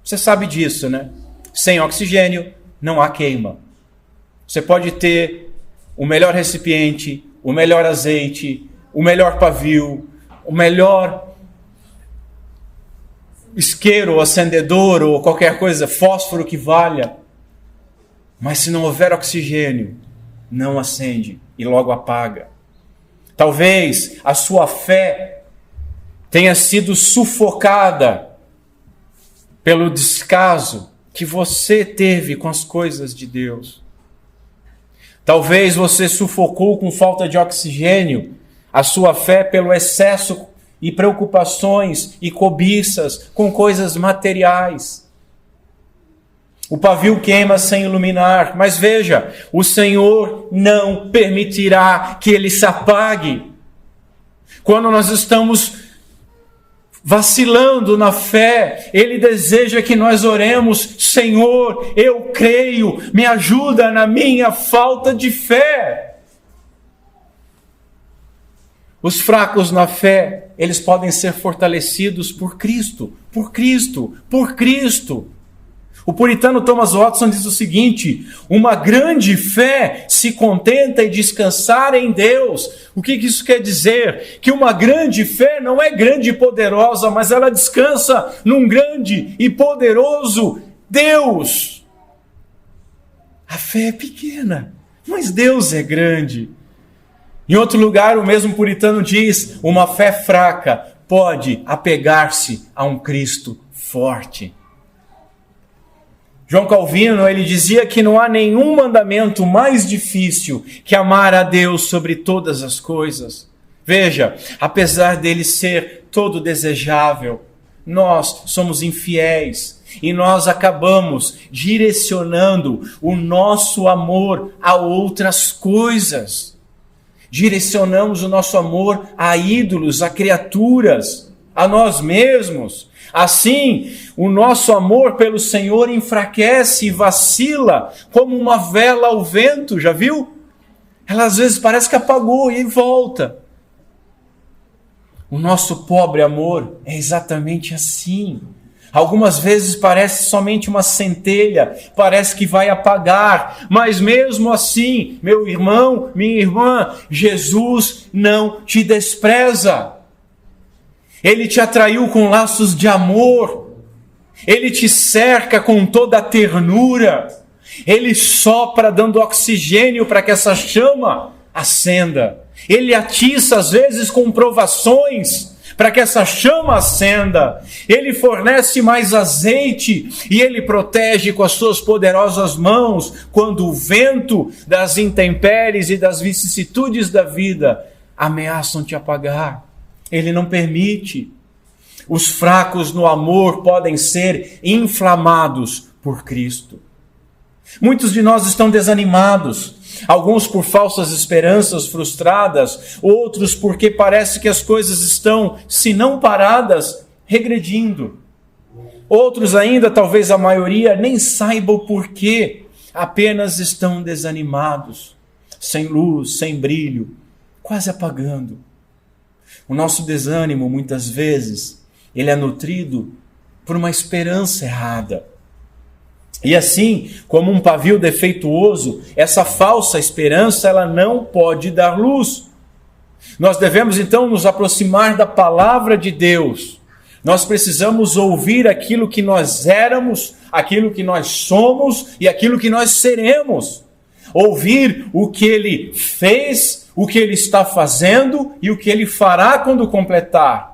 Você sabe disso, né? Sem oxigênio, não há queima. Você pode ter o melhor recipiente, o melhor azeite, o melhor pavio, o melhor isqueiro, acendedor ou qualquer coisa, fósforo que valha. Mas se não houver oxigênio, não acende e logo apaga. Talvez a sua fé tenha sido sufocada pelo descaso que você teve com as coisas de Deus. Talvez você sufocou com falta de oxigênio a sua fé pelo excesso e preocupações e cobiças com coisas materiais. O pavio queima sem iluminar, mas veja, o Senhor não permitirá que ele se apague. Quando nós estamos vacilando na fé, Ele deseja que nós oremos: Senhor, eu creio, me ajuda na minha falta de fé. Os fracos na fé, eles podem ser fortalecidos por Cristo, por Cristo, por Cristo. O puritano Thomas Watson diz o seguinte: uma grande fé se contenta em descansar em Deus. O que isso quer dizer? Que uma grande fé não é grande e poderosa, mas ela descansa num grande e poderoso Deus. A fé é pequena, mas Deus é grande. Em outro lugar, o mesmo puritano diz: uma fé fraca pode apegar-se a um Cristo forte. João Calvino, ele dizia que não há nenhum mandamento mais difícil que amar a Deus sobre todas as coisas. Veja, apesar dele ser todo desejável, nós somos infiéis e nós acabamos direcionando o nosso amor a outras coisas. Direcionamos o nosso amor a ídolos, a criaturas, a nós mesmos. Assim, o nosso amor pelo Senhor enfraquece e vacila como uma vela ao vento, já viu? Ela às vezes parece que apagou e volta. O nosso pobre amor é exatamente assim. Algumas vezes parece somente uma centelha, parece que vai apagar, mas mesmo assim, meu irmão, minha irmã, Jesus não te despreza. Ele te atraiu com laços de amor, Ele te cerca com toda a ternura, Ele sopra dando oxigênio para que essa chama acenda, Ele atiça às vezes com provações para que essa chama acenda, Ele fornece mais azeite e Ele protege com as suas poderosas mãos quando o vento das intempéries e das vicissitudes da vida ameaçam te apagar. Ele não permite. Os fracos no amor podem ser inflamados por Cristo. Muitos de nós estão desanimados, alguns por falsas esperanças frustradas, outros porque parece que as coisas estão, se não paradas, regredindo. Outros ainda, talvez a maioria, nem saibam o porquê, apenas estão desanimados, sem luz, sem brilho, quase apagando. O nosso desânimo, muitas vezes, ele é nutrido por uma esperança errada. E assim, como um pavio defeituoso, essa falsa esperança, ela não pode dar luz. Nós devemos então nos aproximar da palavra de Deus. Nós precisamos ouvir aquilo que nós éramos, aquilo que nós somos e aquilo que nós seremos. Ouvir o que Ele fez, o que Ele está fazendo e o que Ele fará quando completar.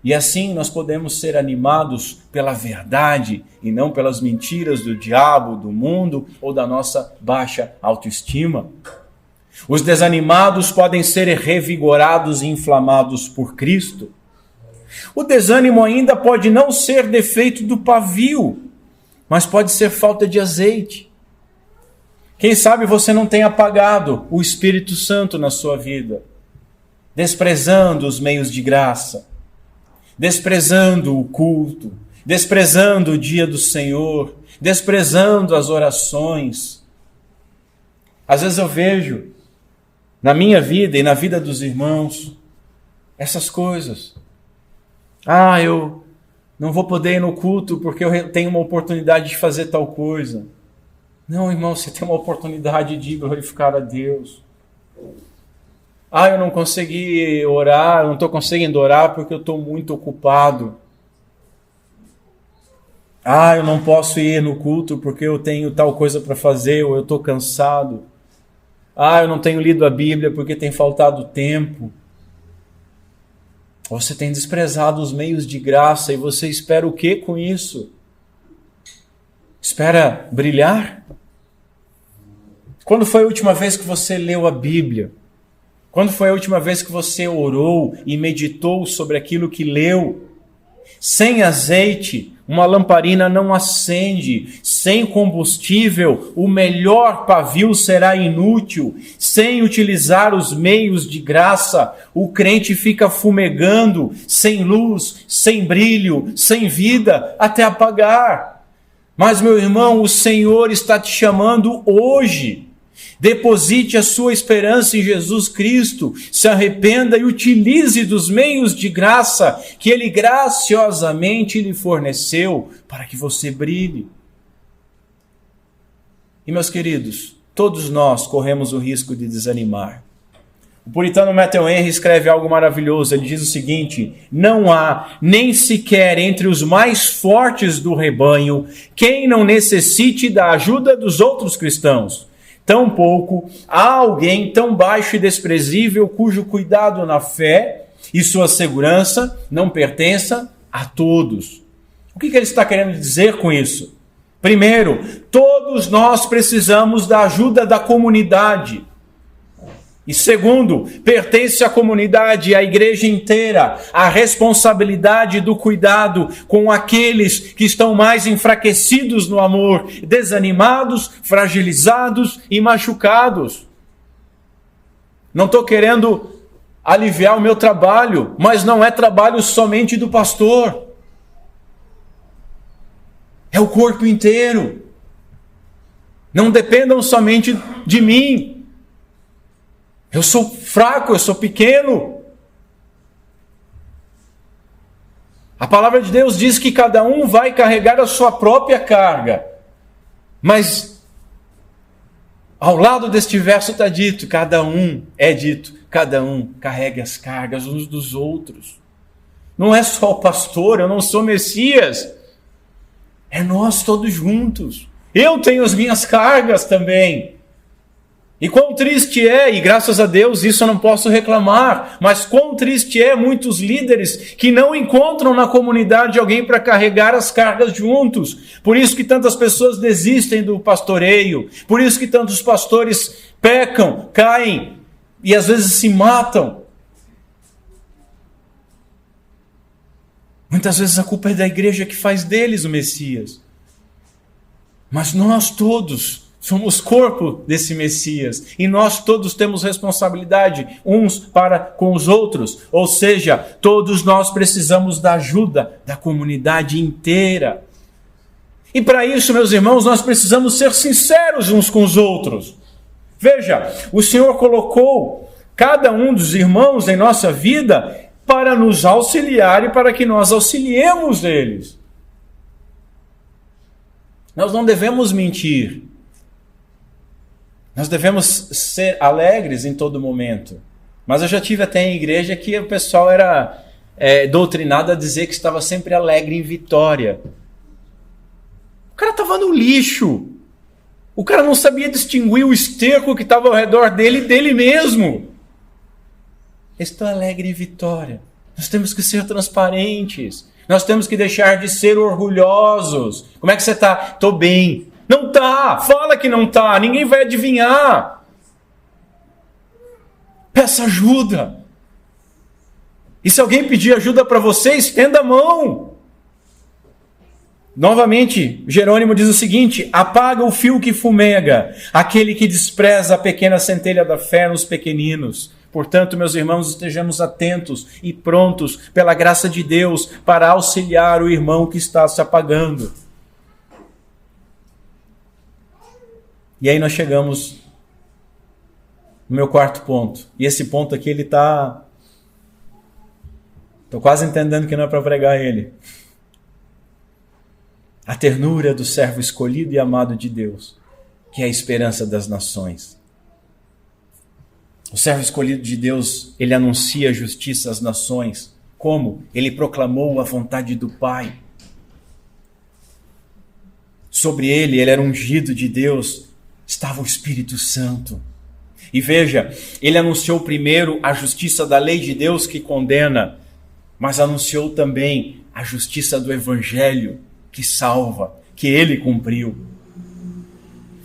E assim nós podemos ser animados pela verdade e não pelas mentiras do diabo, do mundo ou da nossa baixa autoestima. Os desanimados podem ser revigorados e inflamados por Cristo. O desânimo ainda pode não ser defeito do pavio, mas pode ser falta de azeite. Quem sabe você não tem apagado o Espírito Santo na sua vida, desprezando os meios de graça, desprezando o culto, desprezando o dia do Senhor, desprezando as orações. Às vezes eu vejo na minha vida e na vida dos irmãos essas coisas. Eu não vou poder ir no culto porque eu tenho uma oportunidade de fazer tal coisa. Não, irmão, você tem uma oportunidade de glorificar a Deus. Eu não consegui orar, eu não estou conseguindo orar porque eu estou muito ocupado. Eu não posso ir no culto porque eu tenho tal coisa para fazer ou eu estou cansado. Eu não tenho lido a Bíblia porque tem faltado tempo. Você tem desprezado os meios de graça e você espera o que com isso? Espera brilhar? Quando foi a última vez que você leu a Bíblia? Quando foi a última vez que você orou e meditou sobre aquilo que leu? Sem azeite, uma lamparina não acende. Sem combustível, o melhor pavio será inútil. Sem utilizar os meios de graça, o crente fica fumegando, sem luz, sem brilho, sem vida, até apagar. Mas, meu irmão, o Senhor está te chamando hoje. Deposite a sua esperança em Jesus Cristo, se arrependa e utilize dos meios de graça que Ele graciosamente lhe forneceu para que você brilhe. E meus queridos, todos nós corremos o risco de desanimar. O puritano Matthew Henry escreve algo maravilhoso. Ele diz o seguinte: não há nem sequer entre os mais fortes do rebanho quem não necessite da ajuda dos outros cristãos. Tampouco há alguém tão baixo e desprezível cujo cuidado na fé e sua segurança não pertença a todos. O que ele está querendo dizer com isso? Primeiro, todos nós precisamos da ajuda da comunidade. E segundo, pertence à comunidade, à igreja inteira, a responsabilidade do cuidado com aqueles que estão mais enfraquecidos no amor, desanimados, fragilizados e machucados. Não estou querendo aliviar o meu trabalho, mas não é trabalho somente do pastor. É o corpo inteiro. Não dependam somente de mim. Eu sou fraco, eu sou pequeno. A palavra de Deus diz que cada um vai carregar a sua própria carga. Mas ao lado deste verso está dito, cada um carrega as cargas uns dos outros. Não é só o pastor, eu não sou Messias. É nós todos juntos. Eu tenho as minhas cargas também. E quão triste é, e graças a Deus isso eu não posso reclamar, mas quão triste é muitos líderes que não encontram na comunidade alguém para carregar as cargas juntos. Por isso que tantas pessoas desistem do pastoreio, por isso que tantos pastores pecam, caem e às vezes se matam. Muitas vezes a culpa é da igreja que faz deles o Messias. Mas nós todos Somos corpo desse Messias e nós todos temos responsabilidade uns para com os outros. Ou seja, todos nós precisamos da ajuda da comunidade inteira. E para isso, meus irmãos, nós precisamos ser sinceros uns com os outros. Veja, o Senhor colocou cada um dos irmãos em nossa vida para nos auxiliar e para que nós auxiliemos eles. Nós não devemos mentir. Nós devemos ser alegres em todo momento. Mas eu já tive até em igreja que o pessoal era doutrinado a dizer que estava sempre alegre em vitória. O cara estava no lixo. O cara não sabia distinguir o esterco que estava ao redor dele e dele mesmo. Estou alegre em vitória. Nós temos que ser transparentes. Nós temos que deixar de ser orgulhosos. Como é que você está? Estou bem. Não está. Fala que não está. Ninguém vai adivinhar. Peça ajuda. E se alguém pedir ajuda para você, estenda a mão. Novamente, Jerônimo diz o seguinte: apaga o fio que fumega, aquele que despreza a pequena centelha da fé nos pequeninos. Portanto, meus irmãos, estejamos atentos e prontos, pela graça de Deus, para auxiliar o irmão que está se apagando. E aí nós chegamos no meu quarto ponto. E esse ponto aqui, ele está... Estou quase entendendo que não é para pregar ele. A ternura do servo escolhido e amado de Deus, que é a esperança das nações. O servo escolhido de Deus, ele anuncia a justiça às nações. Como? Ele proclamou a vontade do Pai. Sobre ele era ungido de Deus, estava o Espírito Santo. E veja, ele anunciou primeiro a justiça da lei de Deus que condena, mas anunciou também a justiça do Evangelho que salva, que ele cumpriu.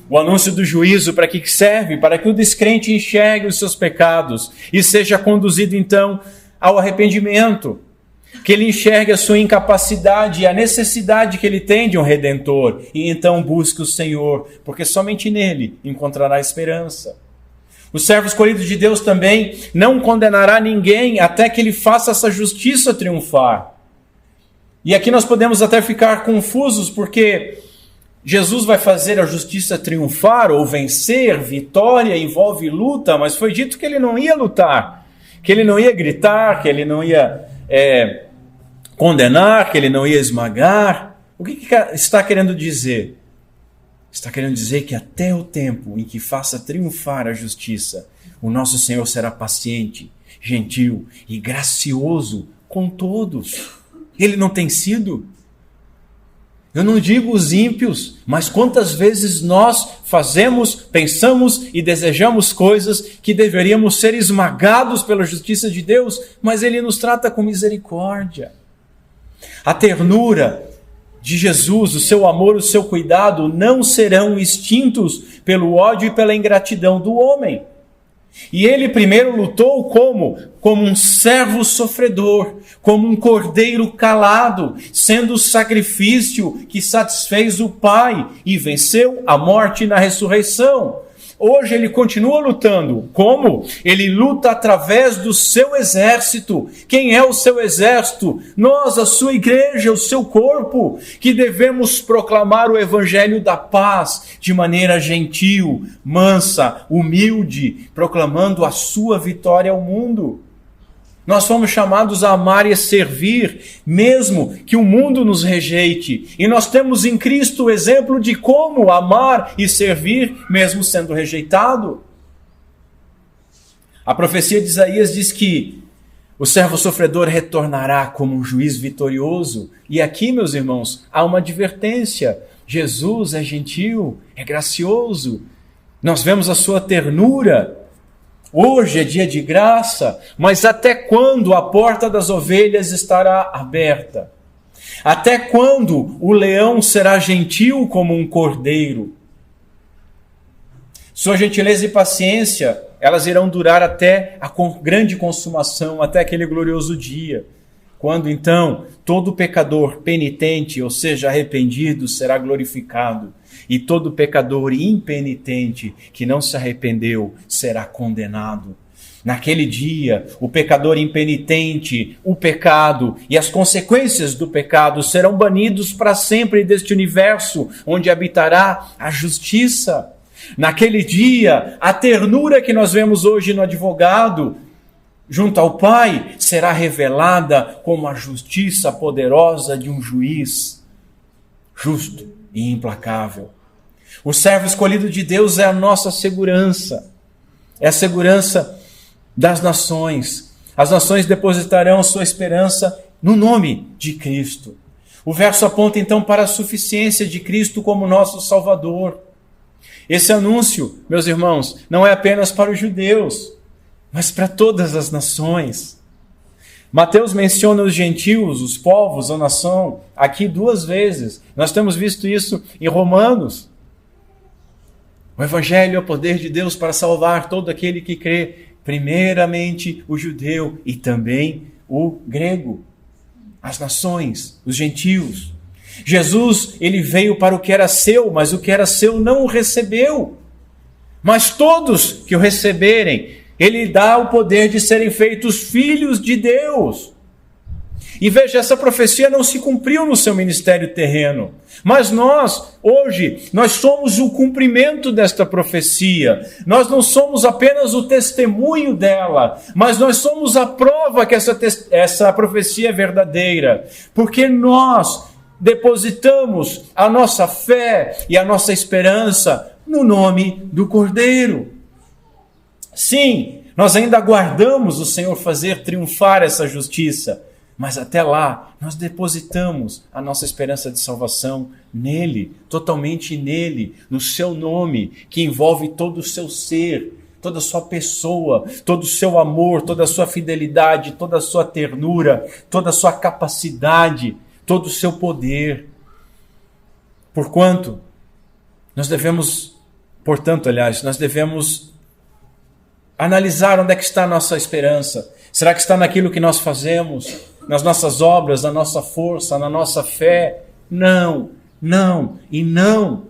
O anúncio do juízo para que serve? Para que o descrente enxergue os seus pecados e seja conduzido então ao arrependimento. Que ele enxergue a sua incapacidade e a necessidade que ele tem de um Redentor e então busque o Senhor, porque somente nele encontrará esperança. O servo escolhido de Deus também não condenará ninguém até que ele faça essa justiça triunfar. E aqui nós podemos até ficar confusos, porque Jesus vai fazer a justiça triunfar ou vencer, vitória envolve luta, mas foi dito que ele não ia lutar, que ele não ia gritar, que ele não ia condenar, que ele não ia esmagar. O que está querendo dizer? Está querendo dizer que até o tempo em que faça triunfar a justiça, o nosso Senhor será paciente, gentil e gracioso com todos. Ele não tem sido? Eu não digo os ímpios, mas quantas vezes nós fazemos, pensamos e desejamos coisas que deveríamos ser esmagados pela justiça de Deus, mas Ele nos trata com misericórdia. A ternura de Jesus, o seu amor, o seu cuidado não serão extintos pelo ódio e pela ingratidão do homem. E ele primeiro lutou como? Como um servo sofredor, como um cordeiro calado, sendo o sacrifício que satisfez o Pai e venceu a morte na ressurreição. Hoje ele continua lutando. Como? Ele luta através do seu exército. Quem é o seu exército? Nós, a sua igreja, o seu corpo, que devemos proclamar o evangelho da paz de maneira gentil, mansa, humilde, proclamando a sua vitória ao mundo. Nós fomos chamados a amar e a servir, mesmo que o mundo nos rejeite. E nós temos em Cristo o exemplo de como amar e servir, mesmo sendo rejeitado. A profecia de Isaías diz que o servo sofredor retornará como um juiz vitorioso. E aqui, meus irmãos, há uma advertência. Jesus é gentil, é gracioso. Nós vemos a sua ternura. Hoje é dia de graça, mas até quando a porta das ovelhas estará aberta? Até quando o leão será gentil como um cordeiro? Sua gentileza e paciência, elas irão durar até a grande consumação, até aquele glorioso dia. Quando então todo pecador penitente, ou seja, arrependido, será glorificado, e todo pecador impenitente que não se arrependeu será condenado. Naquele dia, o pecador impenitente, o pecado e as consequências do pecado serão banidos para sempre deste universo, onde habitará a justiça. Naquele dia, a ternura que nós vemos hoje no advogado, junto ao Pai, será revelada como a justiça poderosa de um juiz justo e implacável. O servo escolhido de Deus é a nossa segurança, é a segurança das nações. As nações depositarão sua esperança no nome de Cristo. O verso aponta então para a suficiência de Cristo como nosso Salvador. Esse anúncio, meus irmãos, não é apenas para os judeus, mas para todas as nações. Mateus menciona os gentios, os povos, a nação, aqui 2 vezes. Nós temos visto isso em Romanos. O Evangelho é o poder de Deus para salvar todo aquele que crê, primeiramente o judeu e também o grego, as nações, os gentios. Jesus, ele veio para o que era seu, mas o que era seu não o recebeu. Mas todos que o receberem, ele dá o poder de serem feitos filhos de Deus. E veja, essa profecia não se cumpriu no seu ministério terreno. Mas nós, hoje, nós somos o cumprimento desta profecia. Nós não somos apenas o testemunho dela, mas nós somos a prova que essa profecia é verdadeira. Porque nós depositamos a nossa fé e a nossa esperança no nome do Cordeiro. Sim, nós ainda aguardamos o Senhor fazer triunfar essa justiça, mas até lá nós depositamos a nossa esperança de salvação nele, totalmente nele, no seu nome, que envolve todo o seu ser, toda a sua pessoa, todo o seu amor, toda a sua fidelidade, toda a sua ternura, toda a sua capacidade, todo o seu poder. Portanto, nós devemos analisar onde é que está a nossa esperança. Será que está naquilo que nós fazemos, nas nossas obras, na nossa força, na nossa fé? Não, não e não.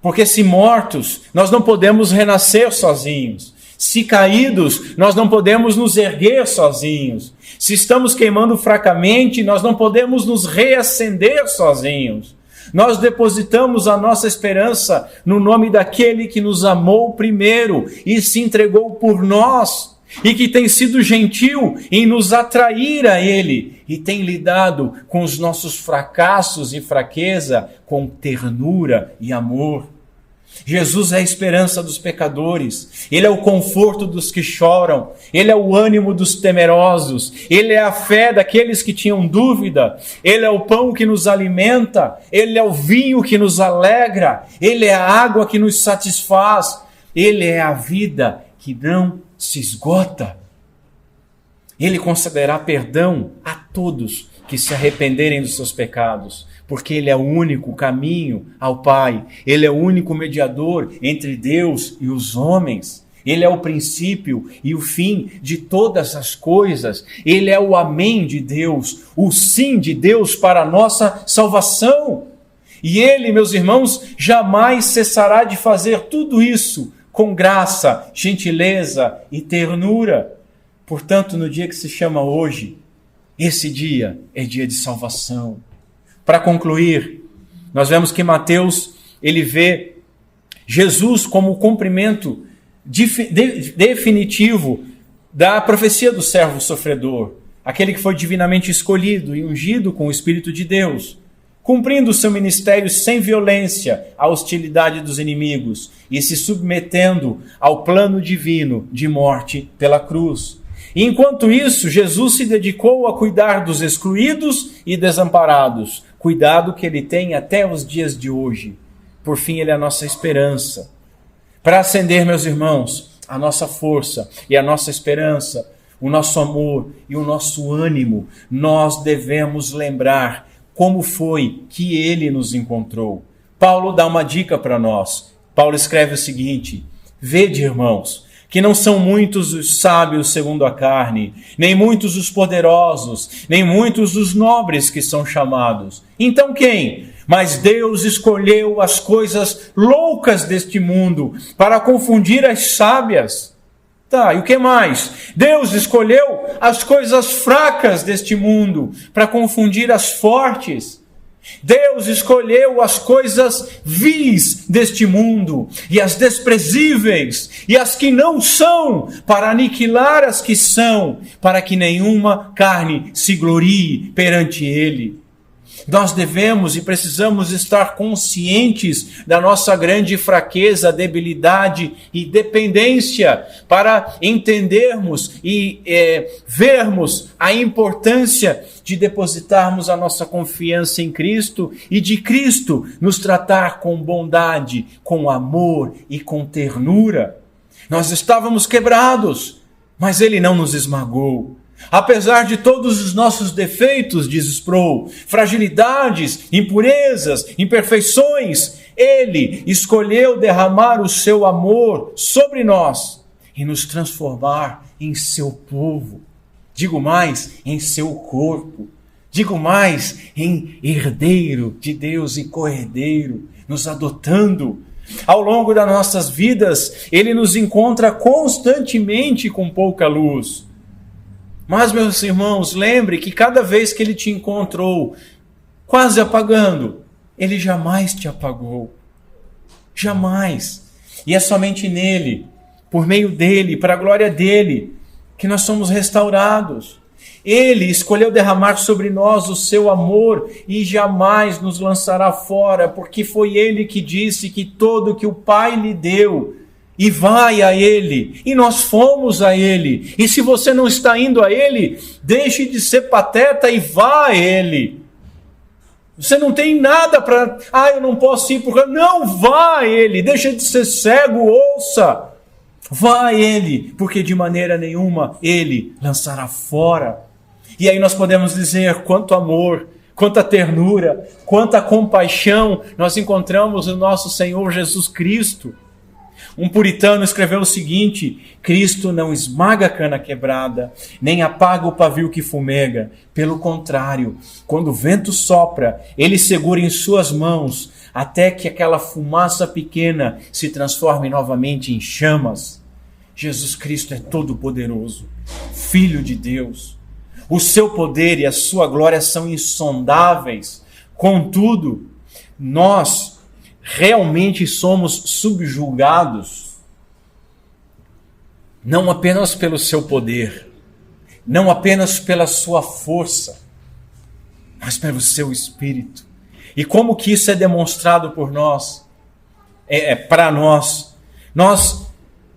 Porque se mortos, nós não podemos renascer sozinhos. Se caídos, nós não podemos nos erguer sozinhos. Se estamos queimando fracamente, nós não podemos nos reacender sozinhos. Nós depositamos a nossa esperança no nome daquele que nos amou primeiro e se entregou por nós, e que tem sido gentil em nos atrair a Ele, e tem lidado com os nossos fracassos e fraqueza com ternura e amor. Jesus é a esperança dos pecadores, Ele é o conforto dos que choram, Ele é o ânimo dos temerosos, Ele é a fé daqueles que tinham dúvida, Ele é o pão que nos alimenta, Ele é o vinho que nos alegra, Ele é a água que nos satisfaz, Ele é a vida que não se esgota. Ele concederá perdão a todos que se arrependerem dos seus pecados, porque Ele é o único caminho ao Pai, Ele é o único mediador entre Deus e os homens, Ele é o princípio e o fim de todas as coisas, Ele é o amém de Deus, o sim de Deus para a nossa salvação. E Ele, meus irmãos, jamais cessará de fazer tudo isso com graça, gentileza e ternura. Portanto, no dia que se chama hoje, esse dia é dia de salvação. Para concluir, nós vemos que Mateus, ele vê Jesus como o cumprimento definitivo da profecia do servo sofredor, aquele que foi divinamente escolhido e ungido com o Espírito de Deus, cumprindo o seu ministério sem violência à hostilidade dos inimigos e se submetendo ao plano divino de morte pela cruz. E enquanto isso, Jesus se dedicou a cuidar dos excluídos e desamparados, cuidado que Ele tem até os dias de hoje. Por fim, Ele é a nossa esperança. Para acender, meus irmãos, a nossa força e a nossa esperança, o nosso amor e o nosso ânimo, nós devemos lembrar como foi que Ele nos encontrou. Paulo dá uma dica para nós. Paulo escreve o seguinte: vede, irmãos, que não são muitos os sábios segundo a carne, nem muitos os poderosos, nem muitos os nobres que são chamados. Então quem? Mas Deus escolheu as coisas loucas deste mundo para confundir as sábias. Tá, e o que mais? Deus escolheu as coisas fracas deste mundo para confundir as fortes. Deus escolheu as coisas vis deste mundo e as desprezíveis e as que não são para aniquilar as que são, para que nenhuma carne se glorie perante Ele. Nós devemos e precisamos estar conscientes da nossa grande fraqueza, debilidade e dependência para entendermos e vermos a importância de depositarmos a nossa confiança em Cristo e de Cristo nos tratar com bondade, com amor e com ternura. Nós estávamos quebrados, mas Ele não nos esmagou. Apesar de todos os nossos defeitos, diz Sproul, fragilidades, impurezas, imperfeições, Ele escolheu derramar o seu amor sobre nós e nos transformar em seu povo. Digo mais, em seu corpo. Digo mais, em herdeiro de Deus e co-herdeiro, nos adotando. Ao longo das nossas vidas, Ele nos encontra constantemente com pouca luz. Mas, meus irmãos, lembre que cada vez que Ele te encontrou quase apagando, Ele jamais te apagou. Jamais. E é somente nele, por meio dele, para a glória dele, que nós somos restaurados. Ele escolheu derramar sobre nós o seu amor e jamais nos lançará fora, porque foi Ele que disse que todo que o Pai lhe deu, e vai a Ele, e nós fomos a Ele. E se você não está indo a Ele, deixe de ser pateta e vá a Ele. Você não tem nada para... eu não posso ir porque... Não, vá a Ele, deixa de ser cego, ouça. Vá a Ele, porque de maneira nenhuma Ele lançará fora. E aí nós podemos dizer quanto amor, quanta ternura, quanta compaixão nós encontramos no nosso Senhor Jesus Cristo. Um puritano escreveu o seguinte: Cristo não esmaga a cana quebrada, nem apaga o pavio que fumega. Pelo contrário, quando o vento sopra, Ele segura em suas mãos, até que aquela fumaça pequena se transforme novamente em chamas. Jesus Cristo é todo-poderoso, Filho de Deus. O seu poder e a sua glória são insondáveis. Contudo, nós realmente somos subjugados, não apenas pelo seu poder, não apenas pela sua força, mas pelo seu Espírito. E como que isso é demonstrado por nós? Para nós. Nós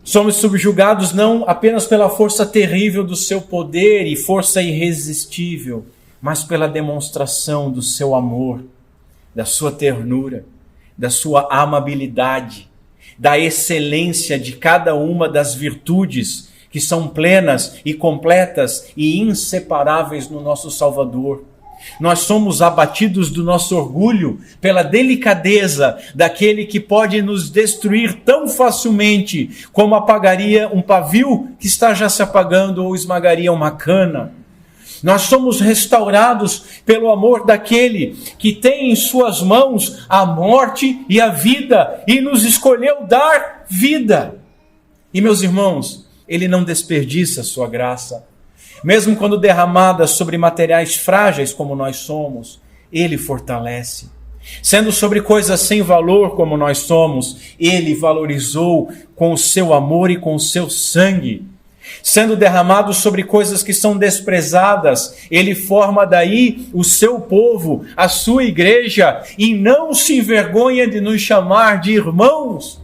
somos subjugados não apenas pela força terrível do seu poder e força irresistível, mas pela demonstração do seu amor, da sua ternura, da sua amabilidade, da excelência de cada uma das virtudes que são plenas e completas e inseparáveis no nosso Salvador. Nós somos abatidos do nosso orgulho pela delicadeza daquele que pode nos destruir tão facilmente como apagaria um pavio que está já se apagando ou esmagaria uma cana. Nós somos restaurados pelo amor daquele que tem em suas mãos a morte e a vida e nos escolheu dar vida. E, meus irmãos, Ele não desperdiça a sua graça. Mesmo quando derramada sobre materiais frágeis como nós somos, Ele fortalece. Sendo sobre coisas sem valor como nós somos, Ele valorizou com o seu amor e com o seu sangue. Sendo derramado sobre coisas que são desprezadas, Ele forma daí o seu povo, a sua igreja, e não se envergonha de nos chamar de irmãos.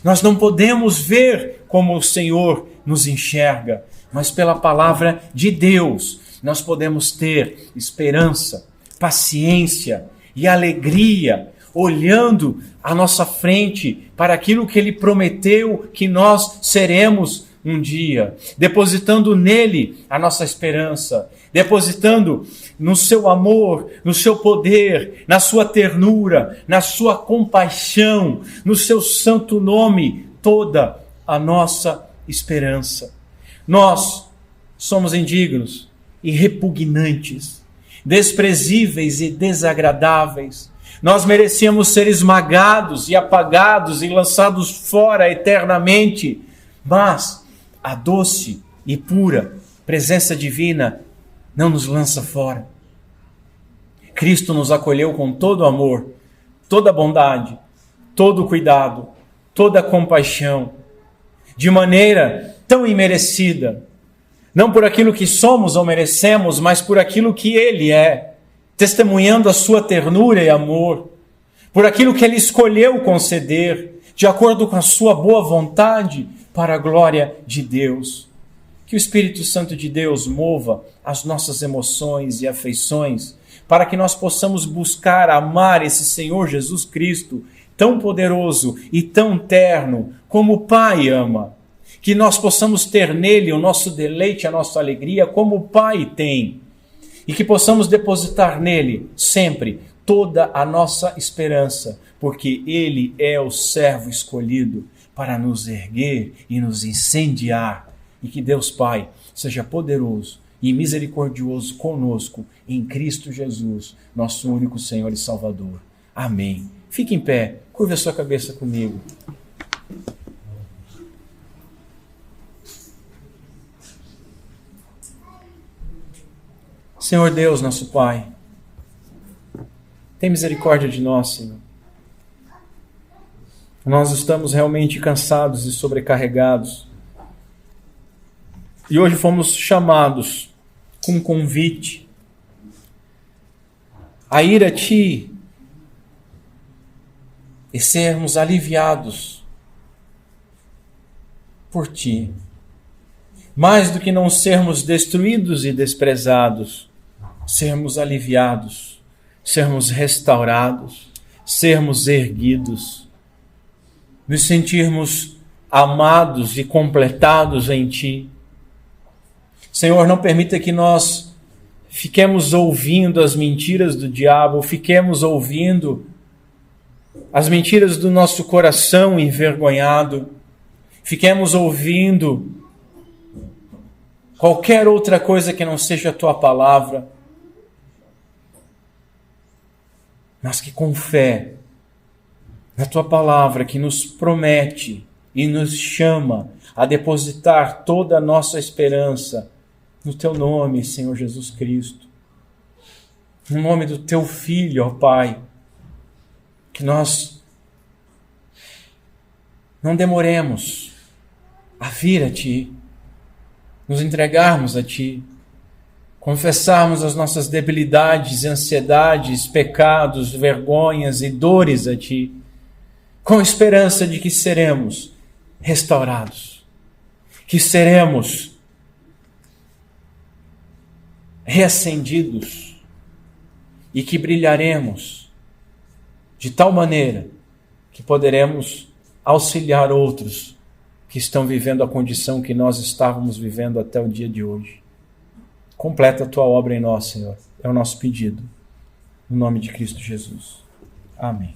Nós não podemos ver como o Senhor nos enxerga, mas pela palavra de Deus nós podemos ter esperança, paciência e alegria, olhando à nossa frente para aquilo que Ele prometeu que nós seremos um dia, depositando nele a nossa esperança, depositando no seu amor, no seu poder, na sua ternura, na sua compaixão, no seu santo nome, toda a nossa esperança. Nós somos indignos e repugnantes, desprezíveis e desagradáveis. Nós merecíamos ser esmagados e apagados e lançados fora eternamente, mas a doce e pura presença divina não nos lança fora. Cristo nos acolheu com todo amor, toda bondade, todo cuidado, toda compaixão, de maneira tão imerecida, não por aquilo que somos ou merecemos, mas por aquilo que Ele é, testemunhando a sua ternura e amor, por aquilo que Ele escolheu conceder, de acordo com a sua boa vontade, para a glória de Deus. Que o Espírito Santo de Deus mova as nossas emoções e afeições, para que nós possamos buscar amar esse Senhor Jesus Cristo, tão poderoso e tão terno, como o Pai ama. Que nós possamos ter nele o nosso deleite, a nossa alegria, como o Pai tem. E que possamos depositar nele sempre toda a nossa esperança, porque ele é o servo escolhido para nos erguer e nos incendiar. E que Deus Pai seja poderoso e misericordioso conosco em Cristo Jesus, nosso único Senhor e Salvador. Amém. Fique em pé, curva a sua cabeça comigo. Senhor Deus, nosso Pai, tem misericórdia de nós, Senhor. Nós estamos realmente cansados e sobrecarregados. E hoje fomos chamados com um convite a ir a Ti e sermos aliviados por Ti. Mais do que não sermos destruídos e desprezados, sermos aliviados, sermos restaurados, sermos erguidos, nos sentirmos amados e completados em Ti. Senhor, não permita que nós fiquemos ouvindo as mentiras do diabo, fiquemos ouvindo as mentiras do nosso coração envergonhado, fiquemos ouvindo qualquer outra coisa que não seja a Tua palavra, mas que com fé na Tua palavra, que nos promete e nos chama a depositar toda a nossa esperança no Teu nome, Senhor Jesus Cristo, no nome do Teu Filho, ó Pai, que nós não demoremos a vir a Ti, nos entregarmos a Ti, confessarmos as nossas debilidades, ansiedades, pecados, vergonhas e dores a Ti, com esperança de que seremos restaurados, que seremos reacendidos e que brilharemos de tal maneira que poderemos auxiliar outros que estão vivendo a condição que nós estávamos vivendo até o dia de hoje. Completa a Tua obra em nós, Senhor. É o nosso pedido. No nome de Cristo Jesus. Amém.